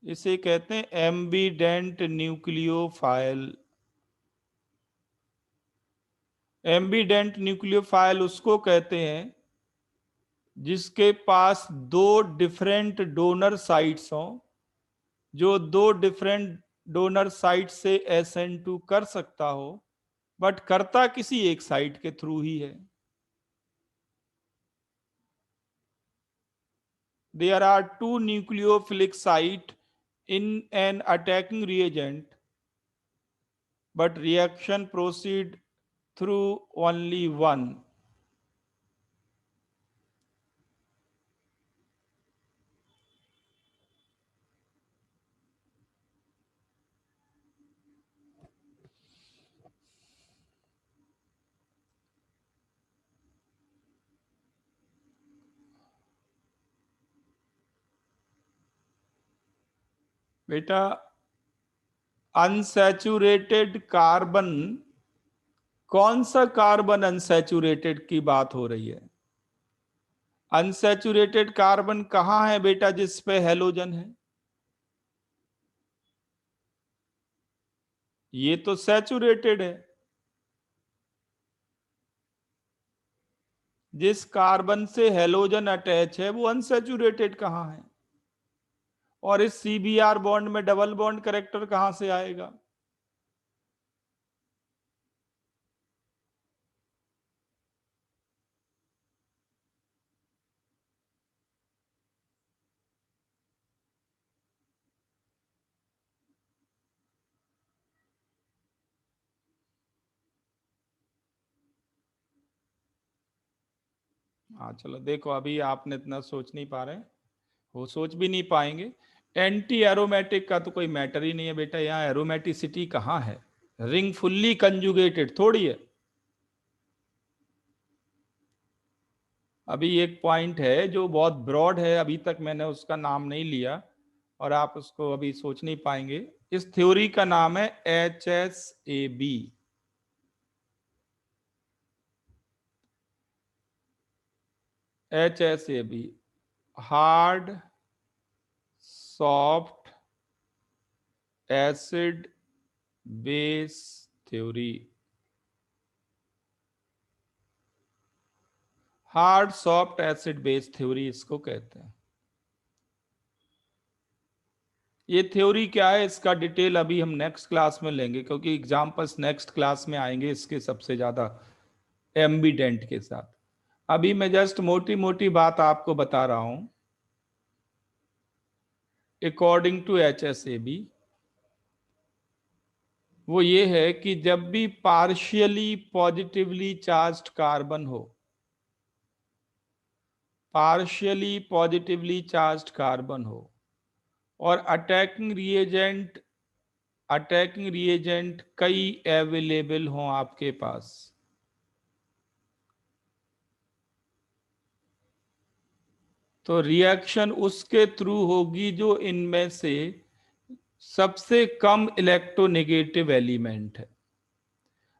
इसे कहते हैं एम्बीडेंट न्यूक्लियोफाइल। एम्बीडेंट न्यूक्लियोफाइल उसको कहते हैं जिसके पास दो डिफरेंट डोनर साइट्स हों, जो दो डिफरेंट डोनर साइट से SN2 कर सकता हो, बट करता किसी एक साइट के थ्रू ही है। There are two nucleophilic sites in an attacking reagent, but reaction proceed through only one. बेटा अनसैचुरेटेड कार्बन, कौन सा कार्बन अनसैचुरेटेड की बात हो रही है? अनसैचुरेटेड कार्बन कहां है बेटा जिस पे हेलोजन है? ये तो सैचुरेटेड है। जिस कार्बन से हेलोजन अटैच है वो अनसैचुरेटेड कहां है? और इस CBr बॉन्ड में डबल बॉन्ड कैरेक्टर कहां से आएगा? हाँ चलो देखो, अभी आपने इतना सोच नहीं पा रहे, वो सोच भी नहीं पाएंगे। एंटी एरोमेटिक का तो कोई मैटर ही नहीं है बेटा, यहाँ एरोमेटिसिटी कहाँ है? रिंग फुल्ली कंजुगेटेड थोड़ी है। अभी एक पॉइंट है जो बहुत ब्रॉड है, अभी तक मैंने उसका नाम नहीं लिया और आप उसको अभी सोच नहीं पाएंगे। इस थ्योरी का नाम है HSAB। HSAB, hard soft acid base theory. Hard soft acid base theory इसको कहते हैं। ये थ्योरी क्या है, इसका डिटेल अभी हम नेक्स्ट क्लास में लेंगे, क्योंकि एग्जाम्पल्स नेक्स्ट क्लास में आएंगे इसके सबसे ज्यादा एम्बिडेंट के साथ। अभी मैं जस्ट मोटी मोटी बात आपको बता रहा हूं। अकॉर्डिंग टू HSAB, वो ये है कि जब भी पार्शियली पॉजिटिवली चार्ज्ड कार्बन हो, पार्शियली पॉजिटिवली चार्ज्ड कार्बन हो और अटैकिंग रिएजेंट कई अवेलेबल हों आपके पास, तो रिएक्शन उसके थ्रू होगी जो इनमें से सबसे कम इलेक्ट्रोनेगेटिव एलिमेंट है।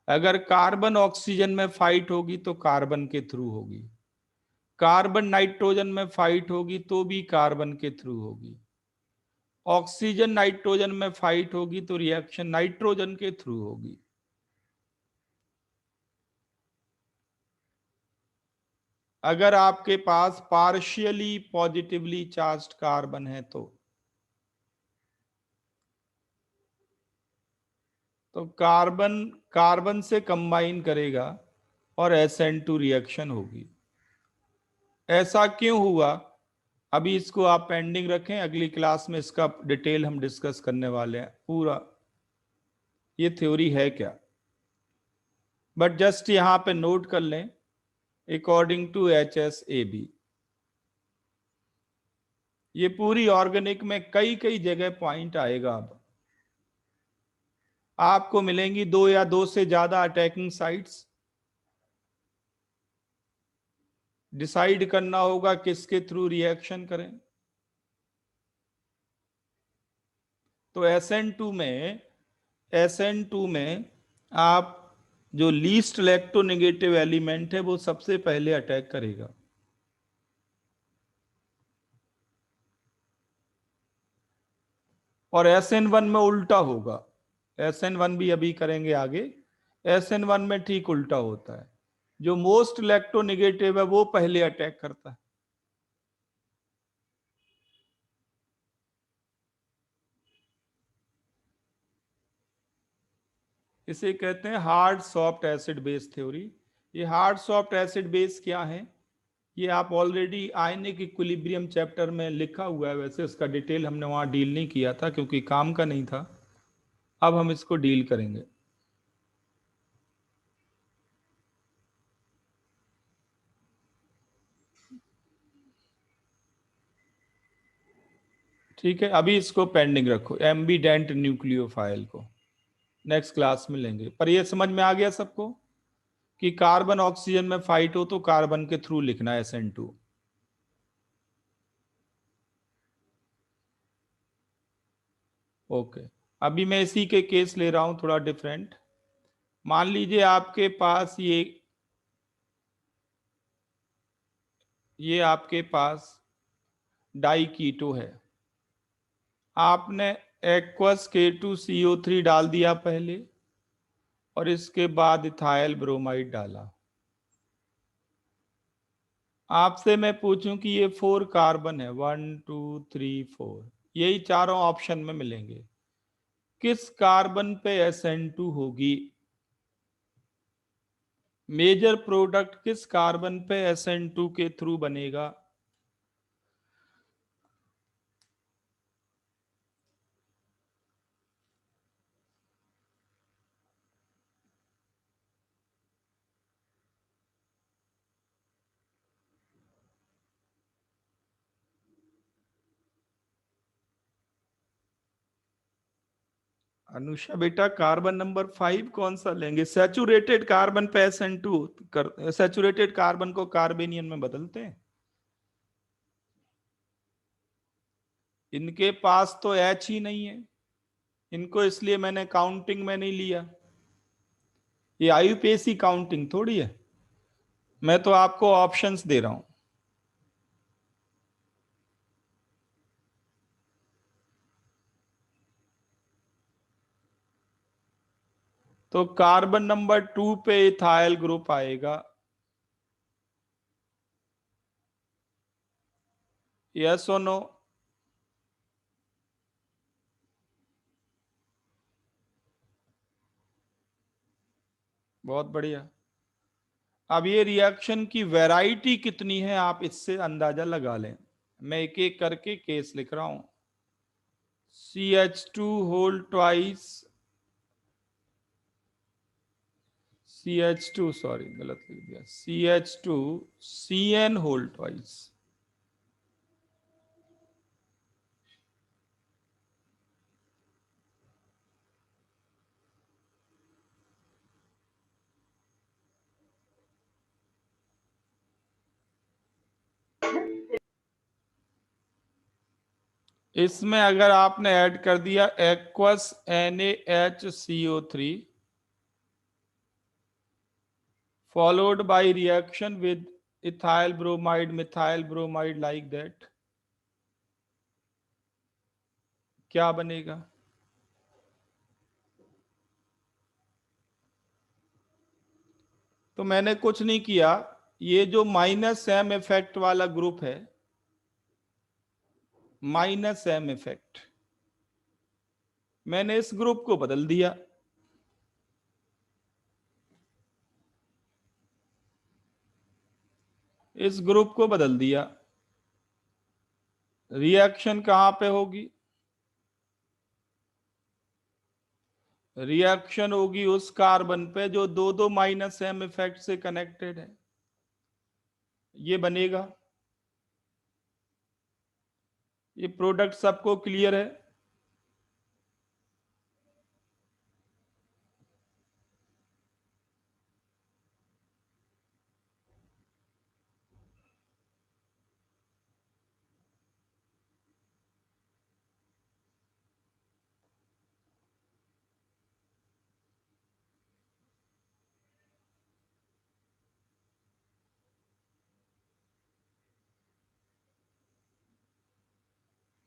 अगर कार्बन ऑक्सीजन में फाइट होगी तो कार्बन के थ्रू होगी, कार्बन नाइट्रोजन में फाइट होगी तो भी कार्बन के थ्रू होगी, ऑक्सीजन नाइट्रोजन में फाइट होगी तो रिएक्शन नाइट्रोजन के थ्रू होगी। अगर आपके पास पार्शियली पॉजिटिवली चार्ज्ड कार्बन है तो कार्बन कार्बन से कंबाइन करेगा और SN2 रिएक्शन होगी। ऐसा क्यों हुआ, अभी इसको आप पेंडिंग रखें, अगली क्लास में इसका डिटेल हम डिस्कस करने वाले हैं पूरा, ये थ्योरी है क्या। बट जस्ट यहां पे नोट कर लें, अकॉर्डिंग टू HSAB, ये पूरी ऑर्गेनिक में कई कई जगह पॉइंट आएगा। अब आपको मिलेंगी 2 या 2 से ज्यादा अटैकिंग साइट्स, डिसाइड करना होगा किसके थ्रू रिएक्शन करें। तो SN2 में आप जो लीस्ट इलेक्ट्रोनेगेटिव एलिमेंट है वो सबसे पहले अटैक करेगा। और SN1 में उल्टा होगा, SN1 भी अभी करेंगे आगे, SN1 में ठीक उल्टा होता है, जो मोस्ट इलेक्ट्रोनेगेटिव है वो पहले अटैक करता है। इसे कहते हैं hard soft acid base theory. ये हार्ड सॉफ्ट एसिड बेस क्या है, ये आप ऑलरेडी आयनिक इक्विलिब्रियम चैप्टर में लिखा हुआ है, वैसे इसका डिटेल हमने वहां डील नहीं किया था क्योंकि काम का नहीं था, अब हम इसको डील करेंगे। ठीक है, अभी इसको पेंडिंग रखो, एम्बिडेंट न्यूक्लियोफाइल को नेक्स्ट क्लास में लेंगे। पर ये समझ में आ गया सबको कि कार्बन ऑक्सीजन में फाइट हो तो कार्बन के थ्रू लिखना है SN2। ओके, अभी मैं इसी के केस ले रहा हूं थोड़ा डिफरेंट। मान लीजिए आपके पास ये आपके पास डाई कीटो है, आपने एक्वस K2CO3 डाल दिया पहले और इसके बाद इथाइल ब्रोमाइड डाला। आपसे मैं पूछूं कि ये 4 कार्बन है, 1 2 3 4, यही चारों ऑप्शन में मिलेंगे, किस कार्बन पे SN2 होगी, मेजर प्रोडक्ट किस कार्बन पे SN2 के थ्रू बनेगा। अनुषा बेटा, कार्बन नंबर 5 कौन सा लेंगे, सैचुरेटेड कार्बन पे SN2 सैचुरेटेड कार्बन को कार्बेनियन में बदलते हैं। इनके पास तो H ही नहीं है, इनको इसलिए मैंने काउंटिंग में नहीं लिया, ये IUPAC काउंटिंग थोड़ी है, मैं तो आपको ऑप्शंस दे रहा हूं। तो कार्बन नंबर 2 पे इथाइल ग्रुप आएगा। यस और नो? बहुत बढ़िया। अब ये रिएक्शन की वैरायटी कितनी है आप इससे अंदाजा लगा लें। मैं एक एक करके केस लिख रहा हूं। CH2 whole twice, CH2 sorry गलत लिख दिया, CH2 CN होल ट्वाइस। इसमें अगर आपने ऐड कर दिया aqueous NaHCO3 followed by reaction with ethyl bromide, methyl bromide like that, क्या बनेगा? तो मैंने कुछ नहीं किया, ये जो -M इफेक्ट वाला ग्रुप है, -M इफेक्ट, मैंने इस ग्रुप को बदल दिया। इस ग्रुप को बदल दिया। रिएक्शन कहां पे होगी? रिएक्शन होगी उस कार्बन पे जो दो दो -M इफेक्ट से कनेक्टेड है। ये बनेगा। ये प्रोडक्ट सबको क्लियर है?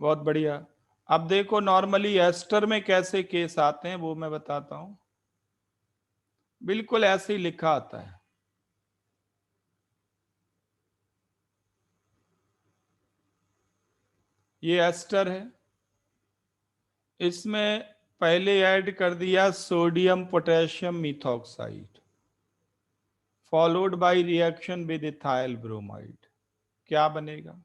बहुत बढ़िया। अब देखो नॉर्मली एस्टर में कैसे केस आते हैं वो मैं बताता हूं। बिल्कुल ऐसे ही लिखा आता है। ये एस्टर है, इसमें पहले ऐड कर दिया sodium potassium methoxide followed by reaction with ethyl bromide, क्या बनेगा?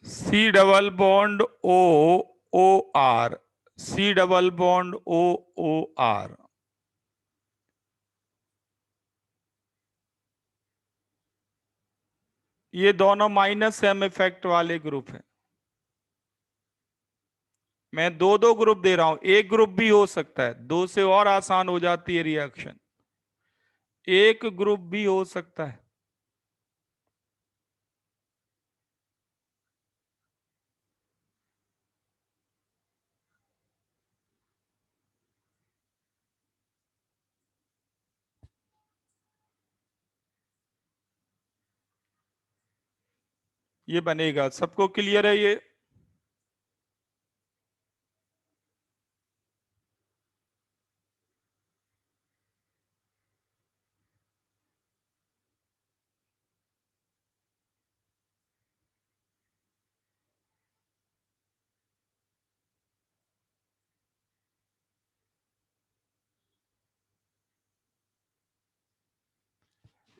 C double bond OOR, C double bond OOR, ये दोनों -M इफेक्ट वाले ग्रुप हैं। मैं दो दो ग्रुप दे रहा हूं, एक ग्रुप भी हो सकता है, दो से और आसान हो जाती है रिएक्शन। एक ग्रुप भी हो सकता है। ये बनेगा, सबको क्लियर है ये?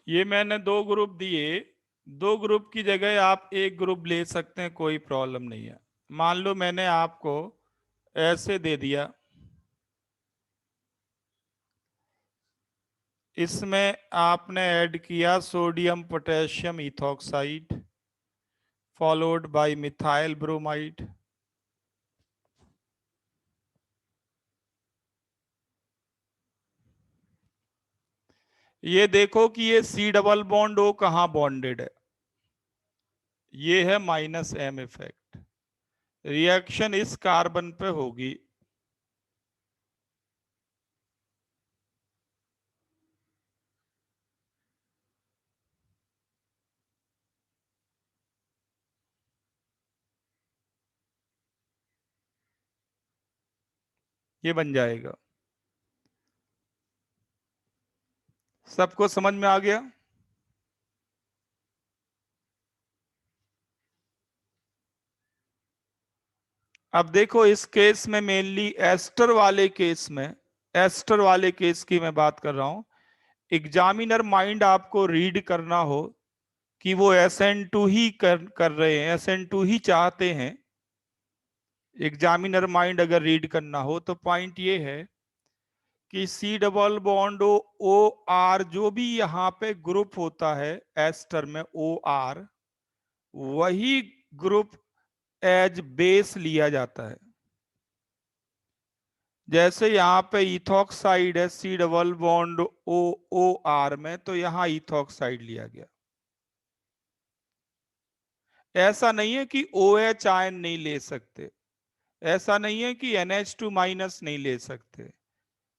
ये मैंने दो ग्रुप दिए, दो ग्रुप की जगह आप एक ग्रुप ले सकते हैं, कोई प्रॉब्लम नहीं है। मान लो मैंने आपको ऐसे दे दिया, इसमें आपने ऐड किया sodium potassium ethoxide followed by methyl bromide, ये देखो कि ये C डबल बॉन्ड O कहाँ बॉन्डेड है, ये है -M इफेक्ट। रिएक्शन इस कार्बन पे होगी, ये बन जाएगा। सबको समझ में आ गया? अब देखो इस केस में मेनली एस्टर वाले केस की मैं बात कर रहा हूं। एग्जामिनर माइंड आपको रीड करना हो कि वो SN2 ही कर रहे हैं, SN2 ही चाहते हैं। एग्जामिनर माइंड अगर रीड करना हो तो पॉइंट ये है कि C double bond O R जो भी यहाँ पे ग्रुप होता है एस्टर में ओ आर, वही ग्रुप एज बेस लिया जाता है। जैसे यहाँ पे इथॉक्साइड है C double bond O O R में, तो यहाँ इथॉक्साइड लिया गया। ऐसा नहीं है कि OH आयन नहीं ले सकते, ऐसा नहीं है कि NH2 माइनस नहीं ले सकते,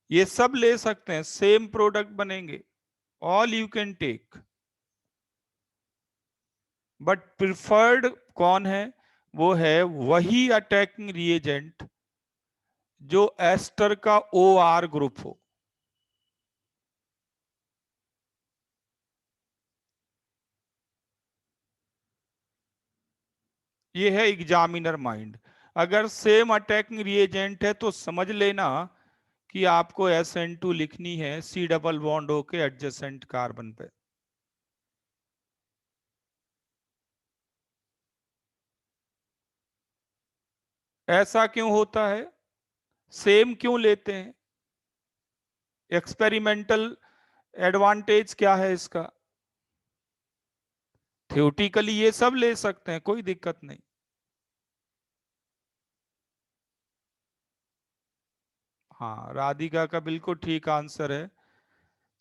ये सब ले सकते हैं, सेम प्रोडक्ट बनेंगे, all you can take. But preferred कौन है? वो है वही अटैकिंग रिएजेंट जो एस्टर का OR ग्रुप हो। ये है एग्जामिनर माइंड। अगर सेम अटैकिंग रिएजेंट है तो समझ लेना कि आपको SN2 लिखनी है C डबल बॉन्ड हो के एडजेसेंट कार्बन पे। ऐसा क्यों होता है, सेम क्यों लेते हैं? एक्सपेरिमेंटल एडवांटेज क्या है इसका? थ्योरेटिकली ये सब ले सकते हैं, कोई दिक्कत नहीं। हाँ, राधिका का बिल्कुल ठीक आंसर है।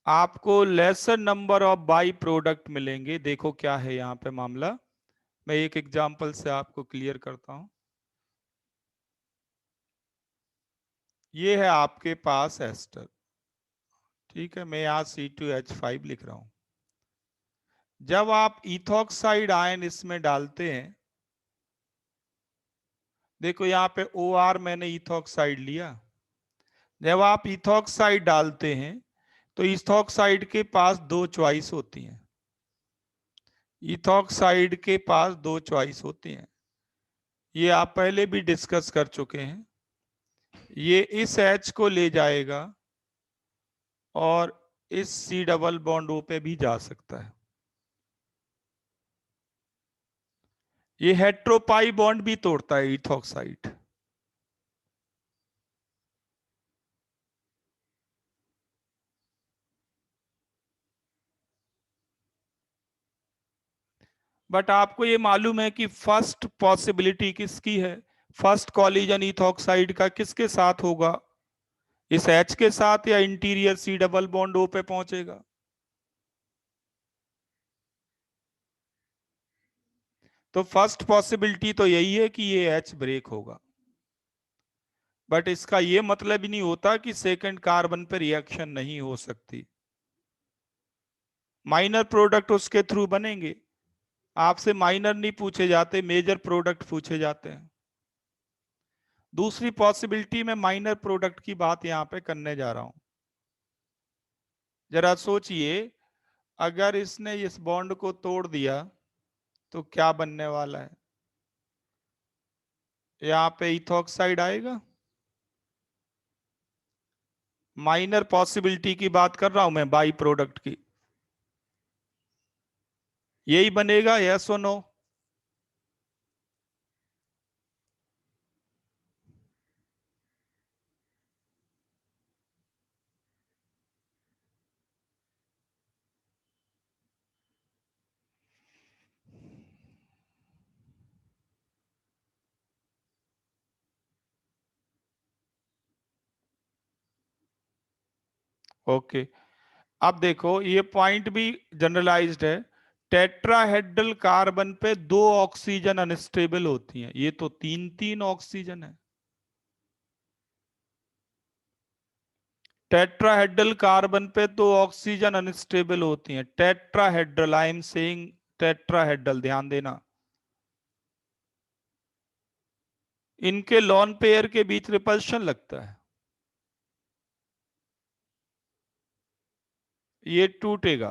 आपको laser number of by product मिलेंगे। देखो क्या है यहाँ पे मामला, मैं एक एग्जांपल से आपको क्लियर करता हूं। ये है आपके पास एस्टर, ठीक है, मैं यहाँ C2H5 लिख रहा हूं। जब आप इथॉक्साइड आयन इसमें डालते हैं, देखो यहाँ पे OR मैंने इथॉक्साइड लिया। जब आप इथॉक्साइड डालते हैं तो इथॉक्साइड के पास दो चॉइस होती हैं, इथॉक्साइड के पास दो चॉइस होती हैं, ये आप पहले भी डिस्कस कर चुके हैं। ये इस H को ले जाएगा और इस C डबल बॉन्ड O पे भी जा सकता है। ये हेट्रोपाई बॉन्ड भी तोड़ता है इथॉक्साइड। बट आपको ये मालूम है कि फर्स्ट पॉसिबिलिटी किसकी है? फर्स्ट कॉलिजन इथॉक्साइड का किसके साथ होगा? इस H के साथ या interior C double bond O पे पहुंचेगा? तो फर्स्ट पॉसिबिलिटी तो यही है कि ये H ब्रेक होगा। बट इसका ये मतलब ही नहीं होता कि सेकंड कार्बन पे रिएक्शन नहीं हो सकती। माइनर प्रोडक्ट उसके थ्रू बनेंगे। आपसे माइनर नहीं पूछे जाते, मेजर प्रोडक्ट पूछे जाते हैं। दूसरी पॉसिबिलिटी में माइनर प्रोडक्ट की बात यहां पे करने जा रहा हूं। जरा सोचिए, अगर इसने इस बॉन्ड को तोड़ दिया तो क्या बनने वाला है? यहाँ पे इथॉक्साइड आएगा। माइनर पॉसिबिलिटी की बात कर रहा हूं मैं, बाई प्रोडक्ट की। यही बनेगा, यस और नो? ओके। अब देखो ये पॉइंट भी जनरलाइज्ड है। टेट्राहेड्रल कार्बन पे 2 ऑक्सीजन अनस्टेबल होती हैं, ये तो 3 ऑक्सीजन है। टेट्राहेड्रल कार्बन पे 2 ऑक्सीजन अनस्टेबल होती हैं। Tetrahedral, I am saying tetrahedral, ध्यान देना। इनके लॉन पेयर के बीच रिपल्शन लगता है, ये टूटेगा,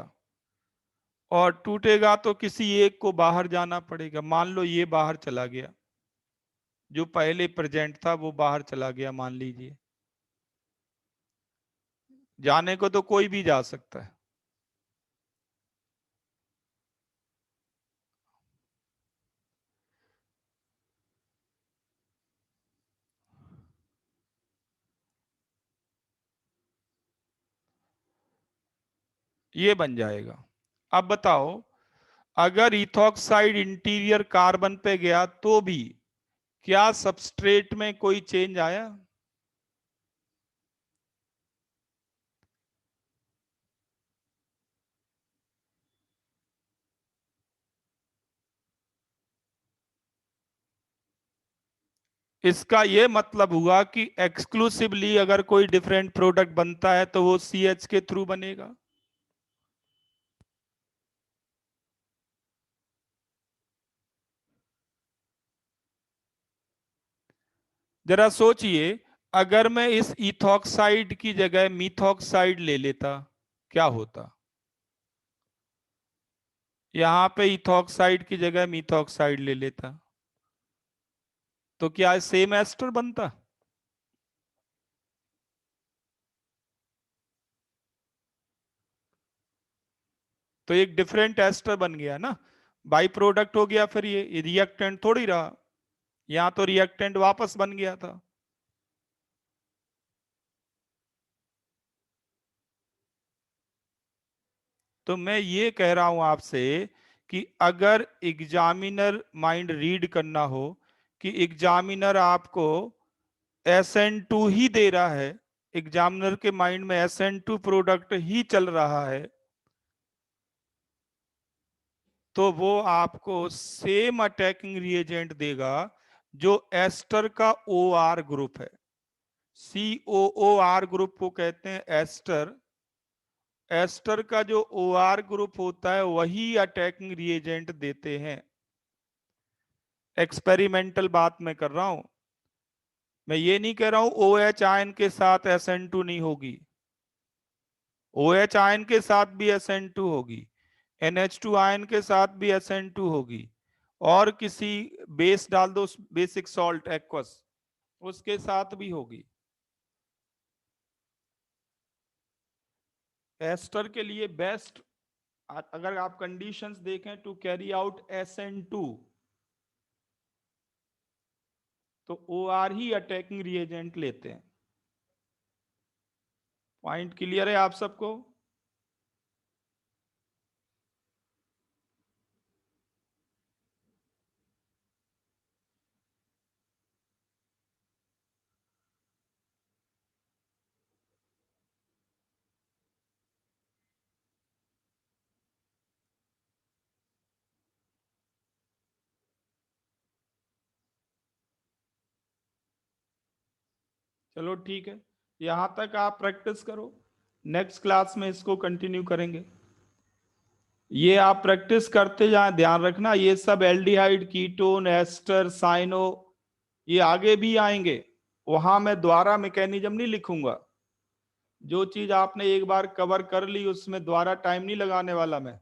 और टूटेगा तो किसी एक को बाहर जाना पड़ेगा। मान लो ये बाहर चला गया, जो पहले प्रेजेंट था वो बाहर चला गया, मान लीजिए। जाने को तो कोई भी जा सकता है। ये बन जाएगा। अब बताओ, अगर इथॉक्साइड इंटीरियर कार्बन पे गया तो भी क्या सबस्ट्रेट में कोई चेंज आया? इसका यह मतलब हुआ कि एक्सक्लूसिवली अगर कोई डिफरेंट प्रोडक्ट बनता है तो वो CH के थ्रू बनेगा। जरा सोचिए, अगर मैं इस इथॉक्साइड की जगह मिथॉक्साइड ले लेता, क्या होता? यहां पे इथॉक्साइड की जगह मिथॉक्साइड ले लेता, तो क्या सेम एस्टर बनता? तो एक डिफरेंट एस्टर बन गया ना, बाई प्रोडक्ट हो गया। फिर ये रिएक्टेंट थोड़ी रहा, यहां तो रिएक्टेंट वापस बन गया था। तो मैं ये कह रहा हूं आपसे कि अगर एग्जामिनर माइंड रीड करना हो, कि एग्जामिनर आपको SN2 ही दे रहा है, एग्जामिनर के माइंड में SN2 प्रोडक्ट ही चल रहा है, तो वो आपको सेम अटैकिंग रिएजेंट देगा जो एस्टर का OR ग्रुप है। COOR ग्रुप को कहते हैं एस्टर। एस्टर का जो OR ग्रुप होता है वही अटैकिंग रिएजेंट देते हैं। एक्सपेरिमेंटल बात मैं कर रहा हूं, मैं ये नहीं कह रहा हूं OH आयन के साथ SN2 नहीं होगी। OH आयन के साथ भी SN2 होगी, NH2 आयन के साथ भी SN2 होगी, और किसी बेस डाल दो, बेसिक सॉल्ट एक्वस, उसके साथ भी होगी। एस्टर के लिए बेस्ट, अगर आप कंडीशंस देखें टू कैरी आउट SN2, तो OR ही अटैकिंग रिएजेंट लेते हैं। पॉइंट क्लियर है आप सबको? चलो ठीक है, यहां तक आप प्रैक्टिस करो, नेक्स्ट क्लास में इसको कंटिन्यू करेंगे। ये आप प्रैक्टिस करते जाएं, ध्यान रखना ये सब एल्डिहाइड, कीटोन, एस्टर, साइनो, ये आगे भी आएंगे। वहां मैं द्वारा मैकेनिज्म नहीं लिखूंगा, जो चीज आपने एक बार कवर कर ली उसमें द्वारा टाइम नहीं लगाने वाला मैं।